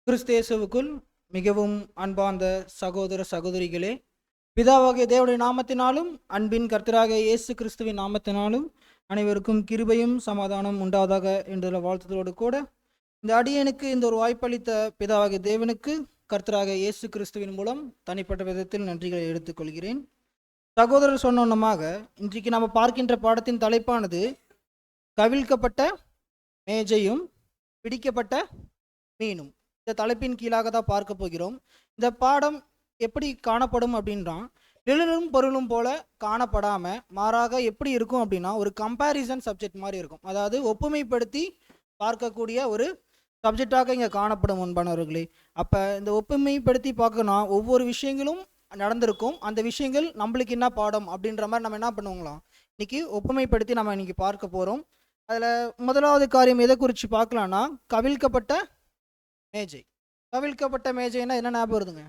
கிறிஸ்தேசுவுக்குள் மிகவும் அன்பார்ந்த சகோதர சகோதரிகளே, பிதாவாகிய தேவனுடைய நாமத்தினாலும் அன்பின் கர்த்தராகிய இயேசு கிறிஸ்துவின் நாமத்தினாலும் அனைவருக்கும் கிருபையும் சமாதானம் உண்டாதாக என்ற வாழ்த்துதலோடு கூட இந்த அடியனுக்கு இந்த ஒரு வாய்ப்பளித்த பிதாவாகிய தேவனுக்கு கர்த்தராகிய இயேசு கிறிஸ்துவின் மூலம் தனிப்பட்ட விதத்தில் நன்றிகளை எடுத்துக்கொள்கிறேன். சகோதரர் சொன்னோன்னமாக இன்றைக்கு நாம் பார்க்கின்ற பாடத்தின் தலைப்பானது கவிழ்க்கப்பட்ட மேஜையும் பிடிக்கப்பட்ட மீனும். இந்த தலைப்பின் கீழாக தான் பார்க்க போகிறோம். இந்த பாடம் எப்படி காணப்படும் அப்படின்னா, எழுனும் பொருளும் போல காணப்படாமல் மாறாக எப்படி இருக்கும் அப்படின்னா, ஒரு கம்பேரிசன் சப்ஜெக்ட் மாதிரி இருக்கும். அதாவது ஒப்புமைப்படுத்தி பார்க்கக்கூடிய ஒரு சப்ஜெக்டாக இங்கே காணப்படும் முன்பானவர்களே. அப்போ இந்த ஒப்புமைப்படுத்தி பார்க்கணும், ஒவ்வொரு விஷயங்களும் நடந்திருக்கும். அந்த விஷயங்கள் நம்மளுக்கு என்ன பாடம் அப்படின்ற மாதிரி நம்ம என்ன பண்ணுவோங்களாம், இன்னைக்கு ஒப்புமைப்படுத்தி நம்ம இன்னைக்கு பார்க்க போகிறோம். அதில் முதலாவது காரியம் எதை குறித்து பார்க்கலான்னா, கவிழ்க்கப்பட்ட மேஜை. கவிழ்க்கப்பட்ட மேஜைன்னா என்ன ஞாபகம் வருதுங்க?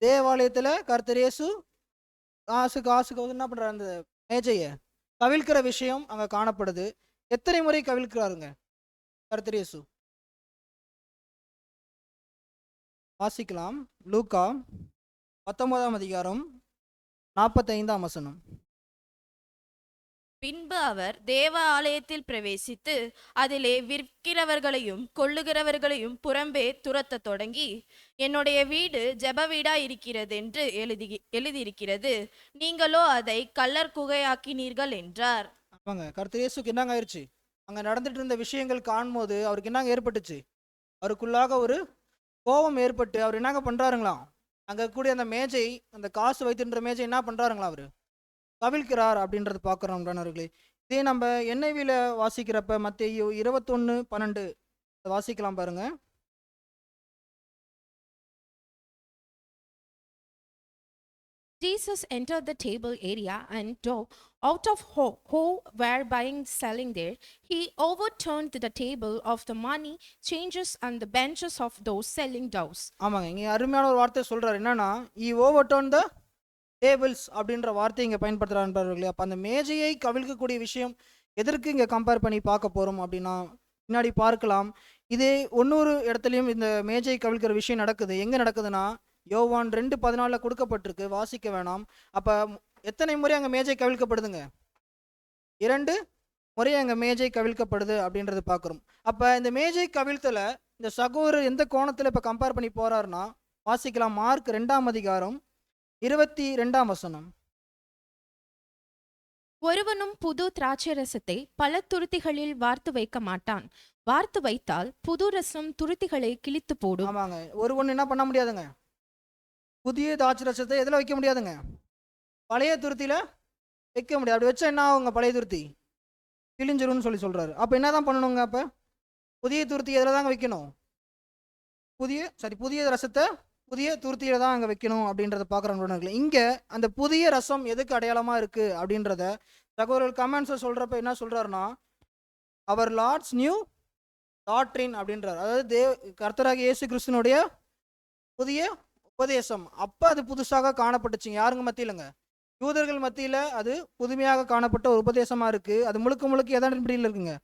தேவாலயத்தில் கர்த்தர் இயேசு காசுக்கு என்ன பண்ணுறாரு, அந்த மேஜையை கவிழ்க்கிற விஷயம் அங்கே காணப்படுது. எத்தனை முறை கவிழ்க்கிறாருங்க கர்த்தர் இயேசு? வாசிக்கலாம். லூக்கா 19ஆம் அதிகாரம் 45ஆம் வசனம். பின்பு அவர் தேவ ஆலயத்தில் பிரவேசித்து அதிலே விற்கிறவர்களையும் கொள்ளுகிறவர்களையும் புறம்பே துரத்த தொடங்கி, என்னுடைய வீடு ஜெப வீடா இருக்கிறது என்று எழுதியிருக்கிறது, நீங்களோ அதை கல்லர் குகையாக்கினீர்கள் என்றார். ஆமாங்க, கர்த்தர் இயேசுக்கு என்னங்க ஆயிடுச்சு? அங்கே நடந்துட்டு இருந்த விஷயங்கள் காணும்போது அவருக்கு என்னங்க ஏற்பட்டுச்சு? அவருக்குள்ளாக ஒரு கோபம் ஏற்பட்டு அவர் என்னங்க பண்ணுறாருங்களாம், அங்கே கூடிய அந்த மேஜை, அந்த காசு வைத்துன்ற மேஜை என்ன பண்ணுறாருங்களா, அவர் கவிழ்க்கிறார் அப்படின்றது பார்க்குறோம் நண்பர்களே. இதே நம்ம என்ஐவியில் வாசிக்கிறப்ப மத்தேயு 21:12 வாசிக்கலாம் பாருங்க. Jesus entered the table area and out of who were buying selling there, he overturned the table of the money changers and the benches of those selling doves. ஆமாங்க, இங்கே அருமையான ஒரு வார்த்தை சொல்கிறார். என்னன்னா, he overturned the டேபிள்ஸ் அப்படின்ற வார்த்தை இங்கே பயன்படுத்துகிறார்கள். அப்போ அந்த மேஜையை கவிழ்க்கக்கூடிய விஷயம் எதற்கு இங்கே கம்பேர் பண்ணி பார்க்க போகிறோம் அப்படின்னா, பின்னாடி பார்க்கலாம். இதே இன்னொரு இடத்துலையும் இந்த மேஜை கவிழ்க்கிற விஷயம் நடக்குது. எங்கே நடக்குதுன்னா, யோவான் 2:14 கொடுக்கப்பட்டிருக்கு, வாசிக்க வேணாம். அப்போ எத்தனை முறை அங்கே மேஜை கவிழ்க்கப்படுதுங்க? 2 முறை அங்கே மேஜை கவிழ்க்கப்படுது அப்படின்றது பார்க்குறோம். அப்போ இந்த மேஜை கவிழ்த்தலை இந்த சகோதரர் எந்த கோணத்தில் இப்போ கம்பேர் பண்ணி போகிறாருன்னா, வாசிக்கலாம். மார்க் 2ஆம் அதிகாரம் 22ஆம் வசனம். ஒருவனும் புது திராட்சரசத்தை பல துருத்திகளில் வார்த்து வைக்க மாட்டான், வார்த்து வைத்தால் புது ரசம் துருத்திகளை கிழித்து போடும். ஆமாங்க, ஒருவன் என்ன பண்ண முடியாதுங்க, புதிய திராட்சரசத்தை எதில் வைக்க முடியாதுங்க, பழைய துருத்தியில் வைக்க முடியாது. அப்படி வச்சா என்ன ஆகுங்க, பழைய துருத்தி கிழிஞ்சிரும்னு சொல்கிறாரு. அப்போ என்ன தான் பண்ணணுங்க? அப்போ புதிய துருத்தி எதில் தாங்க வைக்கணும்? புதிய ரசத்தை புதிய துருத்தியில தான் அங்கே வைக்கணும் அப்படின்றத பார்க்குறாங்க. இங்கே அந்த புதிய ரசம் எதுக்கு அடையாளமாக இருக்குது அப்படின்றத சகோதரர்கள் கமெண்ட்ஸை சொல்கிறப்ப என்ன சொல்கிறாருன்னா, அவர் லார்ட்ஸ் நியூ டாக்ட்ரின் அப்படின்றார். அதாவது கர்த்தராகிய இயேசு கிறிஸ்துனுடைய புதிய உபதேசம். அப்போ அது புதுசாக காணப்பட்டுச்சுங்க. யாருங்க மத்தியிலங்க? யூதர்கள் மத்தியில் அது புதுமையாக காணப்பட்ட ஒரு உபதேசமாக இருக்குது. அது முழுக்க எதன் படியில் இருக்குங்க?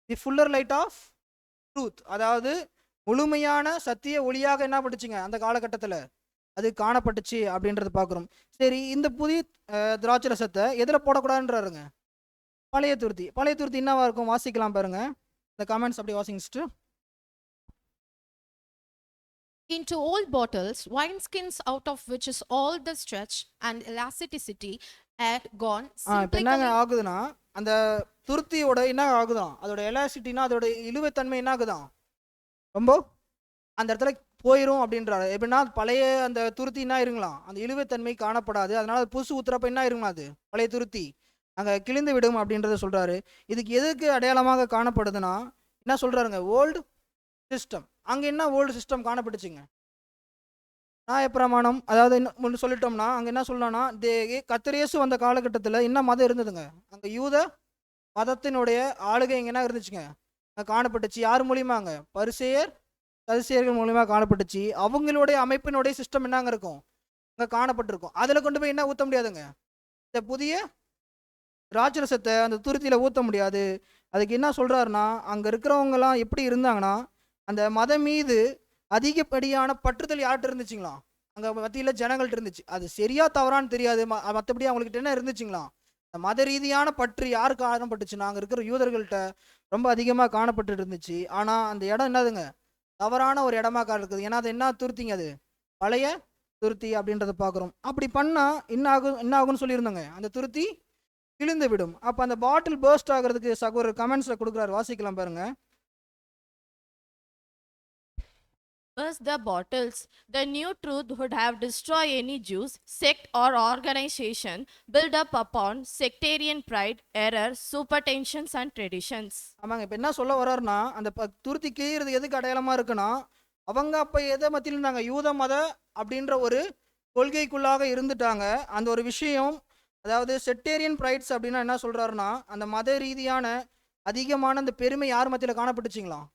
தி ஃபுல்லர் லைட் ஆஃப் ட்ரூத், அதாவது முழுமையான சத்திய ஒளியாக என்ன பட்டுச்சுங்க அந்த காலகட்டத்தில் அது காணப்பட்டுச்சு அப்படின்றத பார்க்குறோம். சரி, இந்த புதிய திராட்சை ரசத்தை எதில் போடக்கூடாதுன்றாருங்க? பழைய துருத்தி. பழைய துருத்தி என்னவா இருக்கும்? வாசிக்கலாம் பாருங்க, இந்த கமெண்ட்ஸ் அப்படி வாசிச்சுட்டு. Into old bottles, wine skins out of which is all the stretch and elasticity had gone. இப்போ என்னங்க ஆகுதுன்னா, அந்த துருத்தியோட என்ன ஆகுதான், அதோட எலாசிட்டினா அதோட இழுவைத்தன்மை என்ன ஆகுதான், ரொம்ப அந்த இடத்துல போயிடும் அப்படின்றாரு. எப்படின்னா, பழைய அந்த துருத்தி என்ன இருங்களாம், அந்த இழுவைத்தன்மை காணப்படாது. அதனால அது புதுசு ஊத்துறப்ப என்ன இருங்களா, அது பழைய துருத்தி அங்கே கிழிந்து விடும் அப்படின்றத சொல்கிறாரு. இதுக்கு எதுக்கு அடையாளமாக காணப்படுதுன்னா, என்ன சொல்கிறாருங்க, ஓல்டு சிஸ்டம். அங்கே என்ன ஓல்டு சிஸ்டம் காணப்பட்டுச்சுங்க? நியாயப்பிரமாணம். அதாவது என்ன சொல்லிட்டோம்னா, அங்கே என்ன சொல்லலாம்னா, கர்த்தர் இயேசு வந்த காலகட்டத்தில் என்ன மதம் இருந்ததுங்க? அங்கே யூத மதத்தினுடைய ஆளுகை இங்கே என்ன இருந்துச்சுங்க, அங்கே காணப்பட்டுச்சு. யார் மூலியமாங்க? பரிசேயர் சதுசேயர்கள் மூலியமாக காணப்பட்டுச்சு. அவங்களுடைய அமைப்பினுடைய சிஸ்டம் என்னங்க இருக்கும், அங்கே காணப்பட்டிருக்கும். அதில் கொண்டு போய் என்ன ஊற்ற முடியாதுங்க, இந்த புதிய திராட்சரசத்தை அந்த துருத்தியில் ஊற்ற முடியாது. அதுக்கு என்ன சொல்கிறாருன்னா, அங்கே இருக்கிறவங்கலாம் எப்படி இருந்தாங்கன்னா, அந்த மதம் மீது அதிகப்படியான பற்றுதல் யார்கிட்ட இருந்துச்சுங்களாம்? அங்கே மத்தியில் ஜனங்கள்ட்ட இருந்துச்சு. அது சரியா தவறான்னு தெரியாது. மற்றபடி அவங்கக்கிட்ட என்ன இருந்துச்சுங்களாம்? அந்த மத ரீதியான பற்று யார் காணப்பட்டுச்சுன்னா, அங்கே இருக்கிற யூதர்கள்ட்ட ரொம்ப அதிகமாக காணப்பட்டு இருந்துச்சு. ஆனால் அந்த இடம் என்னதுங்க? தவறான ஒரு இடமா இருக்குது. ஏன்னா அது என்ன துருத்திங்க? அது பழைய துருத்தி அப்படின்றத பார்க்குறோம். அப்படி பண்ணால் என்ன ஆகும்னு சொல்லியிருந்தோங்க, அந்த துருத்தி கிழிந்து விடும். அப்போ அந்த பாட்டில் பர்ஸ்ட் ஆகிறதுக்கு சகோதரர் கமெண்ட்ஸில் கொடுக்குறாரு, வாசிக்கலாம் பாருங்க. Burst the bottles. The new truth would have destroyed any Jews, sect or organization built up upon sectarian pride, error, superstitions and traditions. ஆமாங்க. இப்போ என்ன சொல்ல வர்றாருன்னா, அந்த துருத்தி கிழிகிறது எதுக்கு அடையாளமாக இருக்குன்னா, அவங்க அப்போ எதை மத்தியில் இருந்தாங்க? யூத மத அப்படின்ற ஒரு கொள்கைக்குள்ளாக இருந்துட்டாங்க. அந்த ஒரு விஷயம், அதாவது செக்டேரியன் ப்ரைட்ஸ் அப்படின்னா என்ன சொல்கிறாருன்னா, அந்த மத ரீதியான அதிகமான அந்த பெருமை யார் மத்தியில் காணப்பட்டுச்சிங்களாம்?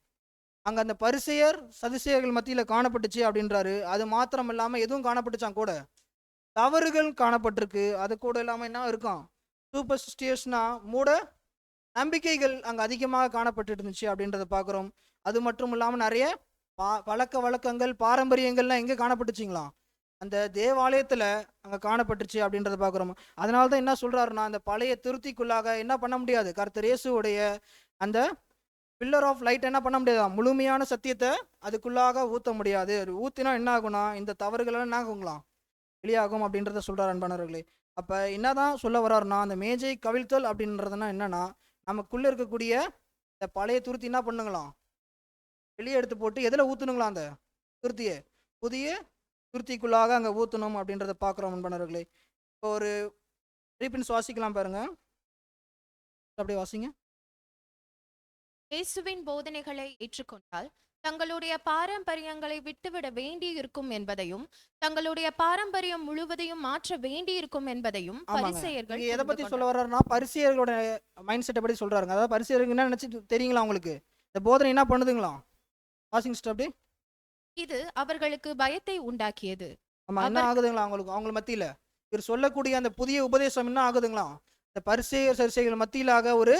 அங்கே அந்த பரிசேயர் சதுசேயர்கள் மத்தியில் காணப்பட்டுச்சு அப்படின்றாரு. அது மாத்திரம் இல்லாமல் எதுவும் காணப்பட்டுச்சான் கூட, தவறுகள் காணப்பட்டிருக்கு. அது கூட இல்லாமல் என்ன இருக்கான்? சூப்பர்ஸ்டிஷனா மூட நம்பிக்கைகள் அங்கே அதிகமாக காணப்பட்டு இருந்துச்சு அப்படின்றத பார்க்குறோம். அது மட்டும் இல்லாமல் நிறைய பழக்க வழக்கங்கள் பாரம்பரியங்கள்லாம் எங்கே காணப்பட்டுச்சிங்களாம்? அந்த தேவாலயத்தில் அங்கே காணப்பட்டுச்சு அப்படின்றத பார்க்குறோம். அதனால தான் என்ன சொல்கிறாருன்னா, அந்த பழைய திருத்திக்குள்ளாக என்ன பண்ண முடியாது? கர்த்தர் இயேசுவுடைய அந்த பில்லர் ஆஃப் லைட் என்ன பண்ண முடியாது? முழுமையான சத்தியத்தை அதுக்குள்ளாக ஊற்ற முடியாது. அது ஊற்றினா என்ன ஆகும்னா, இந்த தவறுகளெல்லாம் என்ன ஆகுங்களாம்? வெளியாகும் அப்படின்றத சொல்கிறார் அன்பானவர்களே. அப்போ என்னதான் சொல்ல வர்றாருன்னா, அந்த மேஜை கவிழ்த்தல் அப்படின்றதுனா என்னன்னா, நமக்குள்ளே இருக்கக்கூடிய இந்த பழைய துருத்தி என்ன பண்ணுங்களாம்? வெளியே எடுத்து போட்டு எதில் ஊற்றணுங்களாம்? அந்த துருத்தியை புதிய துருத்திக்குள்ளாக அங்கே ஊற்றணும் அப்படின்றத பார்க்குறோம் அன்பானவர்களே. இப்போ ஒரு ரீபின்ஸ் வாசிக்கலாம் பாருங்க. அப்படியே வாசிங்க. இயேசுவின் போதனைகளை ஏற்றுக்கொண்டால் தங்களுடைய பாரம்பரியங்களை விட்டுவிட வேண்டியிருக்கும் என்பதையும், தங்களுடைய பாரம்பரியம் முழுவதையும் மாற்ற வேண்டியிருக்கும் என்பதையும் பரிசேயர்கள் எதை பத்தி சொல்ல வர்றாருன்னா, பரிசேயர்களோட மைண்ட் செட்டை பத்தி சொல்றாருங்க. அதாவது பரிசேயர்கள் என்ன நினைச்சு தெரியுங்களா உங்களுக்கு? இந்த போதனை என்ன பண்ணுதுங்களா? Washing stop. இது அவர்களுக்கு பயத்தை உண்டாக்கியது. ஆமா, என்ன ஆகுதுங்களா அவங்களுக்கு? அவங்க மத்தியில இவர் சொல்லக்கூடிய அந்த புதிய உபதேசம் என்ன ஆகுதுங்களா? இந்த பரிசேயர் சரிசைகள் மத்தியிலாக ஒரு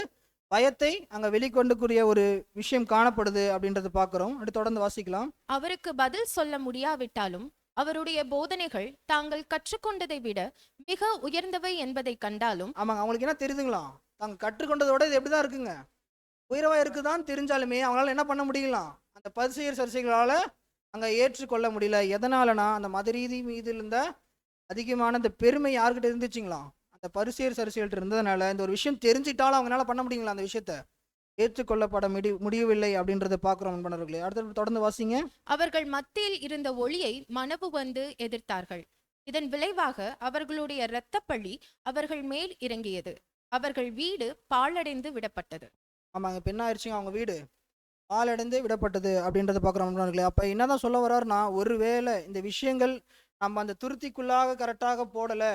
பயத்தை அங்க வெளிக்கொண்டுக்கூடிய ஒரு விஷயம் காணப்படுது அப்படின்றத பார்க்கிறோம். அடுத்து தொடர்ந்து வாசிக்கலாம். அவருக்கு பதில் சொல்ல முடியாவிட்டாலும் அவருடைய போதனைகள் தாங்கள் கற்றுக்கொண்டதை விட மிக உயர்ந்தவை என்பதை கண்டாலும், ஆமாங்க, அவங்களுக்கு என்ன தெரியுதுங்களா? தாங்க கற்றுக்கொண்டதோட இது எப்படிதான் இருக்குங்க, உயர்வா இருக்குதான் தெரிஞ்சாலுமே அவங்களால என்ன பண்ண முடியலாம்? அந்த பரிசேயர் சரிசைகளால அங்க ஏற்றுக்கொள்ள முடியல. எதனாலனா, அந்த மத ரீதி மீது இருந்த அதிகமான அந்த பெருமை யாருக்கிட்ட இருந்துச்சுங்களா? அந்த பரிசேயர் சரிசைகள்ட்ட இருந்ததுனால இந்த ஒரு விஷயம் தெரிஞ்சிட்டாலும் அவங்களால பண்ண முடியுங்களா? அந்த விஷயத்த ஏற்றுக்கொள்ளப்பட முடியவில்லை அப்படின்றத பார்க்குறோம் அன்பர்களே. அடுத்து தொடர்ந்து வாசிங்க. அவர்கள் மத்தியில் இருந்த ஒளியை மனவு வந்து எதிர்த்தார்கள். இதன் விளைவாக அவர்களுடைய இரத்தப்பழி அவர்கள் மேல் இறங்கியது. அவர்கள் வீடு பாழடைந்து விடப்பட்டது. ஆமாங்க, இப்போ என்ன ஆயிடுச்சுங்க? அவங்க வீடு பாழடைந்து விடப்பட்டது அப்படின்றத பார்க்குறோம் அன்பர்களே. அப்போ என்னதான் சொல்ல வர்றாருன்னா, ஒருவேளை இந்த விஷயங்கள் நம்ம அந்த துருத்திக்குள்ளாக கரெக்டாக போடலை,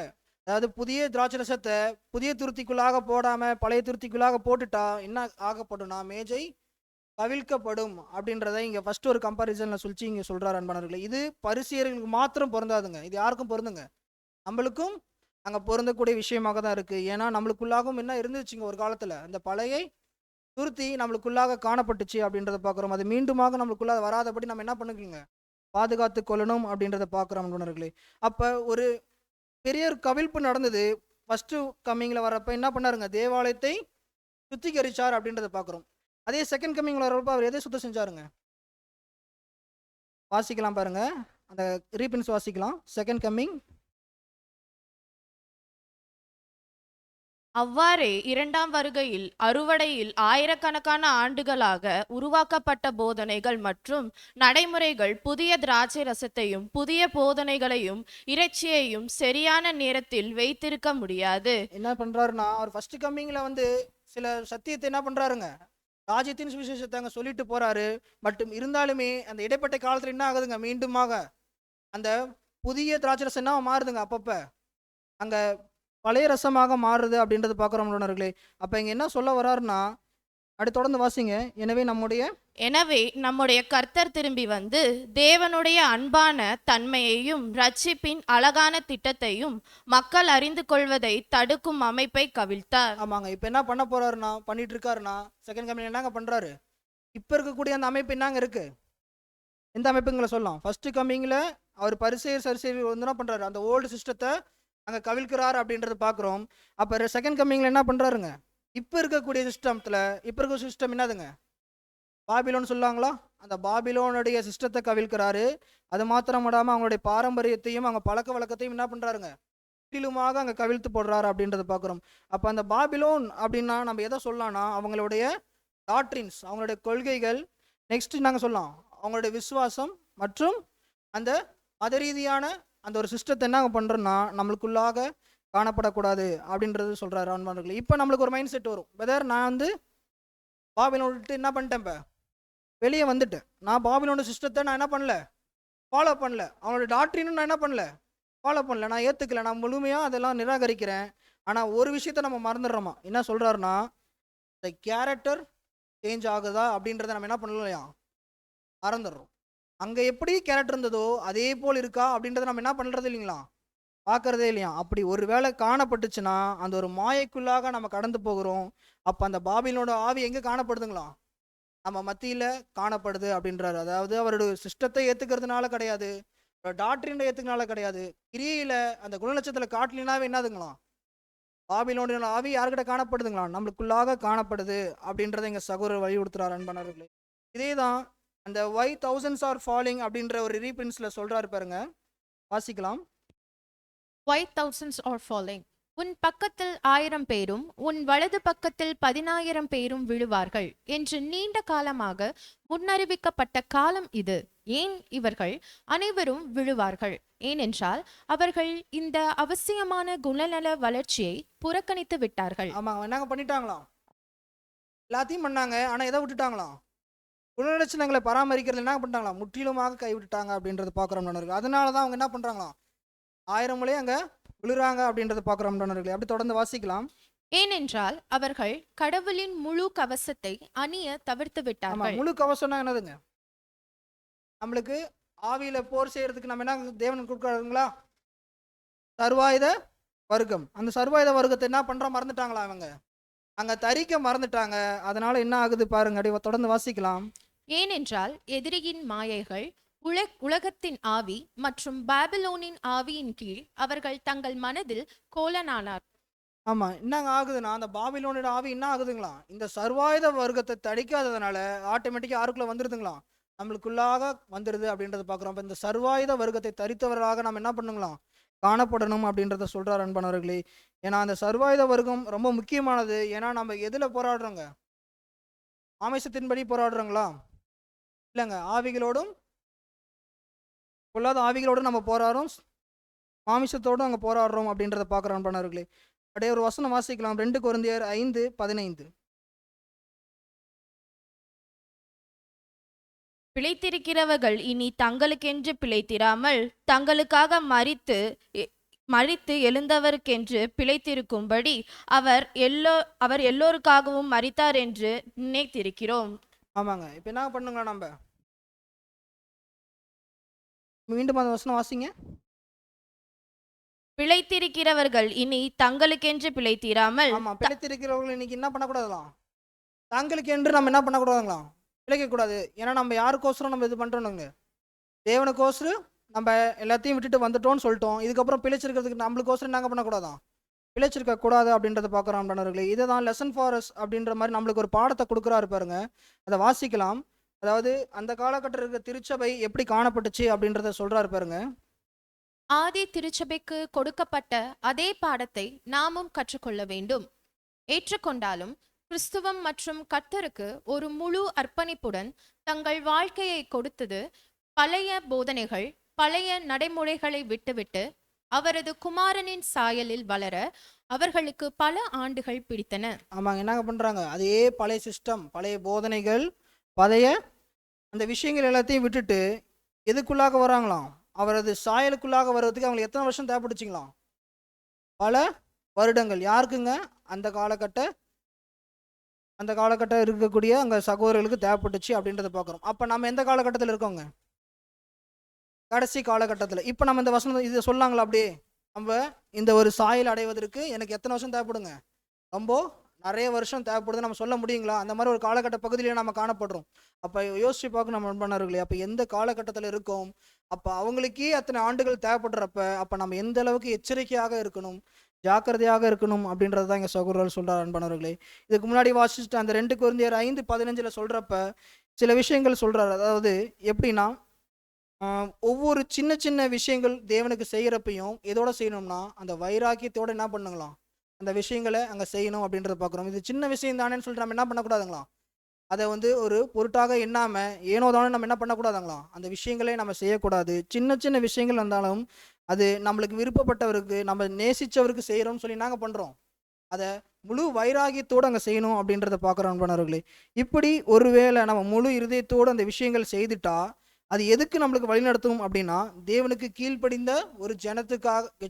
அதாவது புதிய திராட்சரசத்தை புதிய துருத்திக்குள்ளாக போடாமல் பழைய துருத்திக்குள்ளாக போட்டுட்டா என்ன ஆகப்படும்னா, மேஜை கவிழ்க்கப்படும் அப்படின்றத இங்கே ஃபர்ஸ்ட் ஒரு கம்பாரிசனில் சொல்லிச்சு இங்கே சொல்கிறார் அன்பானவர்களே. இது பரிசேயர்களுக்கு மாத்திரம் பொருந்தாதுங்க, இது யாருக்கும் பொருந்துங்க, நம்மளுக்கும் அங்கே பொருந்தக்கூடிய விஷயமாக தான் இருக்குது. ஏன்னா நம்மளுக்குள்ளாகவும் என்ன இருந்துச்சுங்க, ஒரு காலத்தில் அந்த பழைய துருத்தி நம்மளுக்குள்ளாக காணப்பட்டுச்சு அப்படின்றத பார்க்குறோம். அது மீண்டுமாக நம்மளுக்குள்ளாக வராதபடி நம்ம என்ன பண்ணுங்க, பாதுகாத்து கொள்ளணும் அப்படின்றத பார்க்குறோம் அன்பர்களே. அப்போ ஒரு பெரிய ஒரு கவிழ்ப்பு நடந்தது. ஃபர்ஸ்ட் கம்மிங்கில் வரப்ப என்ன பண்ணாருங்க, தேவாலயத்தை சுத்திகரிச்சார் அப்படின்றத பார்க்குறோம். அதே செகண்ட் கம்மிங்கில் வரப்ப அவர் எதை சுத்தம் செஞ்சாருங்க? வாசிக்கலாம் பாருங்க, அந்த ரீபின்ஸ் வாசிக்கலாம். Second coming. அவ்வாறே இரண்டாம் வருகையில் அறுவடையில் ஆயிரக்கணக்கான ஆண்டுகளாக உருவாக்கப்பட்ட போதனைகள் மற்றும் நடைமுறைகள் புதிய திராட்சை ரசத்தையும் புதிய போதனைகளையும் இறைச்சியையும் சரியான நேரத்தில் வைத்திருக்க முடியாது. என்ன பண்றாருன்னா, அவர் ஃபர்ஸ்ட் கம்மிங்ல வந்து சில சத்தியத்தை என்ன பண்றாருங்க, ராஜ்யத்தின் சுவிசேஷத்தை அங்கே சொல்லிட்டு போறாரு. பட் இருந்தாலுமே அந்த இடைப்பட்ட காலத்தில் என்ன ஆகுதுங்க, மீண்டுமாக அந்த புதிய திராட்சை ரசம் என்ன மாறுதுங்க, அப்பப்போ அங்கே பழைய ரசமாக மாறுது அப்படின்றது பார்க்குறோம் உணர்களே. அப்போ இங்கே என்ன சொல்ல வர்றாருன்னா, அடுத்து தொடர்ந்து வாசிங்க. எனவே நம்முடைய கர்த்தர் திரும்பி வந்து தேவனுடைய அன்பான தன்மையையும் ரட்சிப்பின் அழகான திட்டத்தையும் மக்கள் அறிந்து கொள்வதை தடுக்கும் அமைப்பை கவிழ்த்தார். ஆமாங்க, இப்போ என்ன பண்ண போறாருன்னா, பண்ணிட்டு இருக்காருன்னா, செகண்ட் கம்மிங் என்னங்க பண்றாரு, இப்போ இருக்கக்கூடிய அந்த அமைப்பு என்னங்க இருக்கு, எந்த அமைப்புங்களை சொல்லலாம்? ஃபர்ஸ்ட் கம்மிங்கில் அவர் பரிசேயர் சரிசேயர் வந்து என்ன பண்ணுறாரு, அந்த ஓல்டு சிஸ்டத்தை அங்கே கவிழ்க்கிறார் அப்படின்றத பார்க்குறோம். அப்போ செகண்ட் கம்மிங்கில் என்ன பண்ணுறாருங்க, இப்போ இருக்கக்கூடிய சிஸ்டத்தில் இப்போ இருக்க சிஸ்டம் என்னதுங்க, பாபிலோன் சொல்லுவாங்களா, அந்த பாபிலோனுடைய சிஸ்டத்தை கவிழ்க்கிறாரு. அது மாத்திரம் இல்லாமல் அவங்களுடைய பாரம்பரியத்தையும் அவங்க பழக்க வழக்கத்தையும் என்ன பண்ணுறாருங்க, முற்றிலுமாக அங்கே கவிழ்த்து போடுறாரு அப்படின்றத பார்க்குறோம். அப்போ அந்த பாபிலோன் அப்படின்னா நம்ம எதை சொல்லலாம்னா அவங்களுடைய டாக்ட்ரின்ஸ், அவங்களுடைய கொள்கைகள், நெக்ஸ்ட் நாங்கள் சொல்லலாம் அவங்களுடைய விசுவாசம் மற்றும் அந்த மத ரீதியான அந்த ஒரு சிஸ்டத்தை என்ன பண்ணுறோன்னா நம்மளுக்குள்ளாக காணப்படக்கூடாது அப்படின்றது சொல்கிறாரு ஆன்மார்களே. இப்போ நம்மளுக்கு ஒரு மைண்ட் செட் வரும், வெதர் நான் வந்து பாபிலோன் விட்டு என்ன பண்ணிட்டேன், இப்போ வெளியே வந்துட்டேன், நான் பாபிலோட சிஸ்டத்தை நான் என்ன பண்ணல, ஃபாலோ பண்ணல, அவனோட டாக்ட்ரினும் நான் என்ன பண்ணல, ஃபாலோ பண்ணல, நான் ஏற்றுக்கல, நான் முழுமையாக அதெல்லாம் நிராகரிக்கிறேன். ஆனால் ஒரு விஷயத்த நம்ம மறந்துடுறோமா, என்ன சொல்கிறாருன்னா இந்த கேரக்டர் சேஞ்ச் ஆகுதா அப்படின்றத நம்ம என்ன பண்ணலையா, மறந்துடுறோம். அங்கே எப்படி கேரக்டர் இருந்ததோ அதே போல் இருக்கா அப்படின்றத நம்ம என்ன பண்ணுறது இல்லைங்களா, பார்க்கறதே இல்லையா. அப்படி ஒரு வேளை காணப்பட்டுச்சுன்னா அந்த ஒரு மாயைக்குள்ளாக நம்ம கடந்து போகிறோம். அப்போ அந்த பாபிலோட ஆவி எங்கே காணப்படுதுங்களா, நம்ம மத்தியில் காணப்படுது அப்படின்றாரு. அதாவது அவருடைய சிஸ்டத்தை ஏற்றுக்கிறதுனால கிடையாது, டாக்டரின் ஏற்றுக்கனால கிடையாது, கிரியில் அந்த குணலட்சத்தில் காட்டலினாவே என்னதுங்களாம், பாபிலோட ஆவி யார்கிட்ட காணப்படுதுங்களா, நம்மளுக்குள்ளாக காணப்படுது அப்படின்றத எங்கள் சகோதரர் வலியுறுத்துறாரு அன்பானவர்களே. இதே தான் அந்த வை தௌசண்ட்ஸ் ஆர் ஃபாலிங் அப்படின்ற ஒரு ரீபிரின்ஸில் சொல்கிறாரு பாருங்க, வாசிக்கலாம். Why thousands are falling? உன் பக்கத்தில் 1000 பேரும் உன் வலது பக்கத்தில் 10,000 பேரும் விழுவார்கள் என்று நீண்ட காலமாக முன்னறிவிக்கப்பட்ட காலம் இது. ஏன் இவர்கள் அனைவரும் விழுவார்கள்? ஏனென்றால் அவர்கள் இந்த அவசியமான குணநல வளர்ச்சியை புறக்கணித்து விட்டார்கள். ஆமாம், என்னங்க பண்ணிட்டாங்களாம், எல்லாத்தையும் பண்ணாங்க, ஆனால் எதை விட்டுட்டாங்களாம், குணலட்சணங்களை பராமரிக்கிறது என்ன பண்ணிட்டாங்களாம், முற்றிலுமாக கைவிட்டுட்டாங்க அப்படின்றத பார்க்குறோம் நண்பர்கள். அதனால தான் அவங்க என்ன பண்ணுறாங்களாம், 1000 முறை அங்கே விழுறாங்க அப்படின்றத பார்க்குறோம் நண்பர்களே. அப்படி தொடர்ந்து வாசிக்கலாம். ஏனென்றால் அவர்கள் கடவுளின் முழு கவசத்தை அணிய தவிர்த்து விட்டார்கள். முழு கவசம்னா என்னதுங்க, நம்மளுக்கு ஆவியில போர் செய்யறதுக்கு நம்ம என்ன தேவன் கொடுக்குறாருங்களா, சர்வாயுத வர்க்கம். அந்த சர்வாயுத வர்க்கத்தை என்ன பண்றோம், மறந்துட்டாங்களா அவங்க, அங்க தரிக்க மறந்துட்டாங்க. அதனால என்ன ஆகுது பாருங்க, அப்படி தொடர்ந்து வாசிக்கலாம். ஏனென்றால் எதிரியின் மாயைகள், உலகத்தின் ஆவி மற்றும் பாபிலோனின் ஆவியின் கீழ் அவர்கள் தங்கள் மனதில் கோலனானார். ஆமா, என்னங்க ஆகுதுன்னா அந்த பாபிலோனோட ஆவி என்ன ஆகுதுங்களா, இந்த சர்வாயுத வர்க்கத்தை தடிக்காததுனால ஆட்டோமேட்டிக்கா யாருக்குள்ள வந்துருதுங்களா, நம்மளுக்குள்ளாக வந்துடுது அப்படின்றத பார்க்குறோம். அப்போ இந்த சர்வாயுத வர்க்கத்தை தரித்தவர்களாக நம்ம என்ன பண்ணுங்களாம், காணப்படணும் அப்படின்றத சொல்கிறார் அன்பானவர்களே. ஏன்னா அந்த சர்வாயுத வர்க்கம் ரொம்ப முக்கியமானது. ஏன்னா நம்ம எதில் போராடுறோங்க, ஆமேசத்தின்படி போராடுறோங்களா, இல்லைங்க, ஆவிகளோடும் பொல்லாத ஆவிகளோடும் நம்ம போராடுறோம், மாமிசத்தோடும் அங்கே போராடுறோம் அப்படின்றத பார்க்குறோம் அன்பானவர்களே. அப்படியே ஒரு வசனம் வாசிக்கலாம், 2 கொரிந்தியர் 5:15. பிழைத்திருக்கிறவர்கள் இனி தங்களுக்கென்று பிழைத்திராமல் தங்களுக்காக மரித்து எழுந்தவருக்கென்று பிழைத்திருக்கும்படி அவர் எல்லோருக்காகவும் மரித்தார் என்று நினைத்திருக்கிறோம். ஆமாங்க, இப்போ என்ன பண்ணுங்களா, நம்ம மீண்டும் அந்த வசனம் வாசிங்க. பிழைத்திருக்கிறவர்கள் இனி தங்களுக்கென்று பிழைத்திராமல். ஆமா, பிழைத்திருக்கிறவர்கள் இன்னைக்கு என்ன பண்ணக்கூடாதுலாம், தங்களுக்கு என்று நம்ம என்ன பண்ணக்கூடாதுங்களாம், பிழைக்கக்கூடாது. ஏன்னா நம்ம யாருக்கோசரம் நம்ம இது பண்ணுறோனுங்க, தேவனுக்கோசரம் நம்ம எல்லாத்தையும் விட்டுட்டு வந்துட்டோம்னு சொல்லிட்டோம். இதுக்கப்புறம் பிழைச்சிருக்கிறதுக்கு நம்மளுக்கோசரம் நாங்கள் பண்ணக்கூடாதான், பிழைச்சிருக்க கூடாது அப்படின்றத பார்க்குறோம் அப்படின்றவர்களே. இதை தான் லெசன் ஃபார் அஸ் அப்படின்ற மாதிரி நம்மளுக்கு ஒரு பாடத்தை கொடுக்குறாரு பாருங்க, அதை வாசிக்கலாம். அதாவது அந்த காலகட்டத்தில் இருக்கிற திருச்சபை எப்படி காணப்பட்டுச்சு அப்படின்றத சொல்றாரு பாருங்க. ஆதி திருச்சபைக்கு கொடுக்கப்பட்ட அதே பாடத்தை நாமும் கற்றுக்கொள்ள வேண்டும். ஏற்றுக்கொண்டாலும் கிறிஸ்துவம் மற்றும் கர்த்தருக்கு ஒரு முழு அர்ப்பணிப்புடன் தங்கள் வாழ்க்கையை கொடுத்தது பழைய போதனைகள், பழைய நடைமுறைகளை விட்டுவிட்டு அவரது குமாரனின் சாயலில் வளர அவர்களுக்கு பல ஆண்டுகள் பிடித்தன. ஆமாங்க, என்னங்க பண்றாங்க, அதே பழைய சிஸ்டம், பழைய போதனைகள், பழைய அந்த விஷயங்கள் எல்லாத்தையும் விட்டுட்டு எதுக்குள்ளாக வராங்களாம், அவரது சாயலுக்குள்ளாக வர்றதுக்கு அவங்களுக்கு எத்தனை வருஷம் தேவைப்படுச்சிங்களாம், பல வருடங்கள். யாருக்குங்க, அந்த காலகட்டம் இருக்கக்கூடிய அங்கே சகோதரர்களுக்கு தேவைப்பட்டுச்சு அப்படின்றத பார்க்குறோம். அப்போ நம்ம எந்த காலகட்டத்தில் இருக்கோங்க, கடைசி காலகட்டத்தில். இப்போ நம்ம இந்த வசனம் இதை சொல்லாங்களா, அப்படியே நம்ம இந்த ஒரு சாயல் அடைவதற்கு எனக்கு எத்தனை வருஷம் தேவைப்படுங்க, ரொம்ப நிறைய வருஷம் தேவைப்படுது நம்ம சொல்ல முடியுங்களா? அந்த மாதிரி ஒரு காலகட்ட பகுதியிலே நம்ம காணப்படுறோம். அப்போ யோசிச்சு பார்க்கணும் நம்ம அன்பானவர்களே. அப்போ எந்த காலகட்டத்தில் இருக்கோம்? அப்போ அவங்களுக்கே அத்தனை ஆண்டுகள் தேவைப்படுறப்ப அப்போ நம்ம எந்த அளவுக்கு எச்சரிக்கையாக இருக்கணும், ஜாக்கிரதையாக இருக்கணும் அப்படின்றது தான் இங்கே சகோதரர் சொல்கிறார் அன்பானவர்களே. இதுக்கு முன்னாடி வாசிச்சுட்டு அந்த 2 கொரிந்தியர் 5:15 சொல்கிறப்ப சில விஷயங்கள் சொல்கிறார். அதாவது எப்படின்னா, ஒவ்வொரு சின்ன சின்ன விஷயங்கள் தேவனுக்கு செய்கிறப்பையும் எதோட செய்யணும்னா அந்த வைராக்கியத்தோடு என்ன பண்ணுங்களாம், அந்த விஷயங்களை அங்கே செய்யணும் அப்படின்றத பார்க்குறோம். இது சின்ன விஷயம் தானேன்னு சொல்லிட்டு நம்ம என்ன பண்ணக்கூடாதுங்களாம், அதை வந்து ஒரு பொருட்டாக எண்ணாமல் ஏனோ தானே நம்ம என்ன பண்ணக்கூடாதுங்களாம், அந்த விஷயங்களே நம்ம செய்யக்கூடாது. சின்ன சின்ன விஷயங்கள் இருந்தாலும் அது நம்மளுக்கு விருப்பப்பட்டவருக்கு நம்ம நேசித்தவருக்கு செய்கிறோம்னு சொல்லி நாங்கள் பண்ணுறோம். அதை முழு வைராகியத்தோடு அங்கே செய்யணும் அப்படின்றத பார்க்குறோம் அன்பானவர்களே. இப்படி ஒருவேளை நம்ம முழு இருதயத்தோடு அந்த விஷயங்கள் செய்துட்டா அது எதுக்கு நம்மளுக்கு வழிநடத்தும் அப்படின்னா, தேவனுக்கு கீழ்ப்படிந்த ஒரு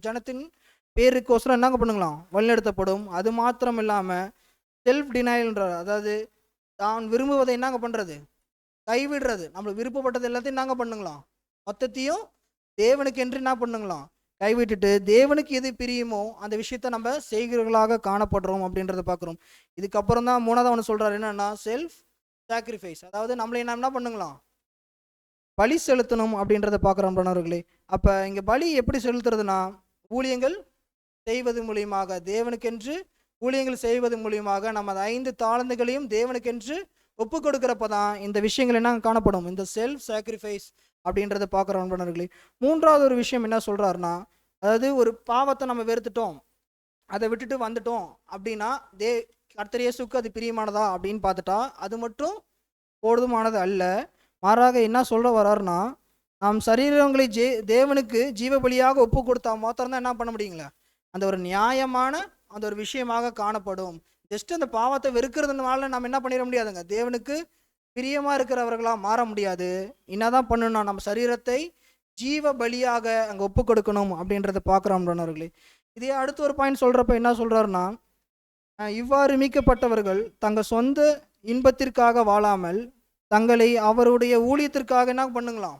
ஜனத்தின் பேருக்கோசரம் என்னங்க பண்ணுங்களாம், வழிநடத்தப்படும். அது மாத்திரம் இல்லாமல் செல்ஃப் டினையல்ன்றார். அதாவது தான் விரும்புவதை என்னங்க பண்ணுறது, கைவிடுறது. நம்மளுக்கு விருப்பப்பட்டது எல்லாத்தையும் நாங்கள் பண்ணுங்களாம், மொத்தத்தையும் தேவனுக்கு என்று என்ன பண்ணுங்களாம், கைவிட்டுட்டு தேவனுக்கு எது பிரியுமோ அந்த விஷயத்த நம்ம செய்கிறவர்களாக காணப்படுறோம் அப்படின்றத பார்க்குறோம். இதுக்கப்புறம் தான் மூணாவது ஒன்று சொல்கிறார், என்னன்னா செல்ஃப் சாக்ரிஃபைஸ். அதாவது நம்மளை நம்ம என்ன பண்ணுங்களாம், பலி செலுத்தணும் அப்படின்றத பார்க்குறோம் பண்ணவர்களே. அப்போ இங்கே பலி எப்படி செலுத்துறதுனா, ஊழியங்கள் செய்வது மூலியமாக, தேவனுக்கென்று ஊழியங்கள் செய்வது மூலியமாக நம்ம அந்த 5 தாளந்துகளையும் தேவனுக்கென்று ஒப்பு கொடுக்குறப்ப தான் இந்த விஷயங்கள் என்ன காணப்படும், இந்த செல்ஃப் சாக்ரிஃபைஸ் அப்படின்றத பார்க்குறோம் பண்ணவர்களே. மூன்றாவது ஒரு விஷயம் என்ன சொல்கிறாருன்னா, அதாவது ஒரு பாவத்தை நம்ம வெறுத்துட்டோம், அதை விட்டுட்டு வந்துட்டோம் அப்படின்னா கர்த்தர் இயேசுவுக்கு அது பிரியமானதா அப்படின்னு பார்த்துட்டா அது மட்டும் போதுமானது அல்ல. மாறாக என்ன சொல்ல வர்றாருன்னா, நாம் சரீரங்களை தேவனுக்கு ஜீவ பலியாக ஒப்பு கொடுத்தா மாத்திரம்தான் என்ன பண்ண முடியுங்களா, அந்த ஒரு நியாயமான அந்த ஒரு விஷயமாக காணப்படும். ஜஸ்ட் அந்த பாவத்தை வெறுக்கிறதுனால நம்ம என்ன பண்ணிட முடியாதுங்க, தேவனுக்கு பிரியமாக இருக்கிறவர்களாக மாற முடியாது. என்னதான் பண்ணணும்னா நம்ம சரீரத்தை ஜீவ பலியாக அங்கே ஒப்பு கொடுக்கணும் அப்படின்றத பார்க்குறோம்ன்றவர்களே. இதே அடுத்த ஒரு பாயிண்ட் சொல்கிறப்ப என்ன சொல்கிறாருன்னா, இவ்வாறு மீட்கப்பட்டவர்கள் தங்கள் சொந்த இன்பத்திற்காக வாழாமல் தங்களை அவருடைய ஊழியத்திற்காக என்ன பண்ணுங்களாம்,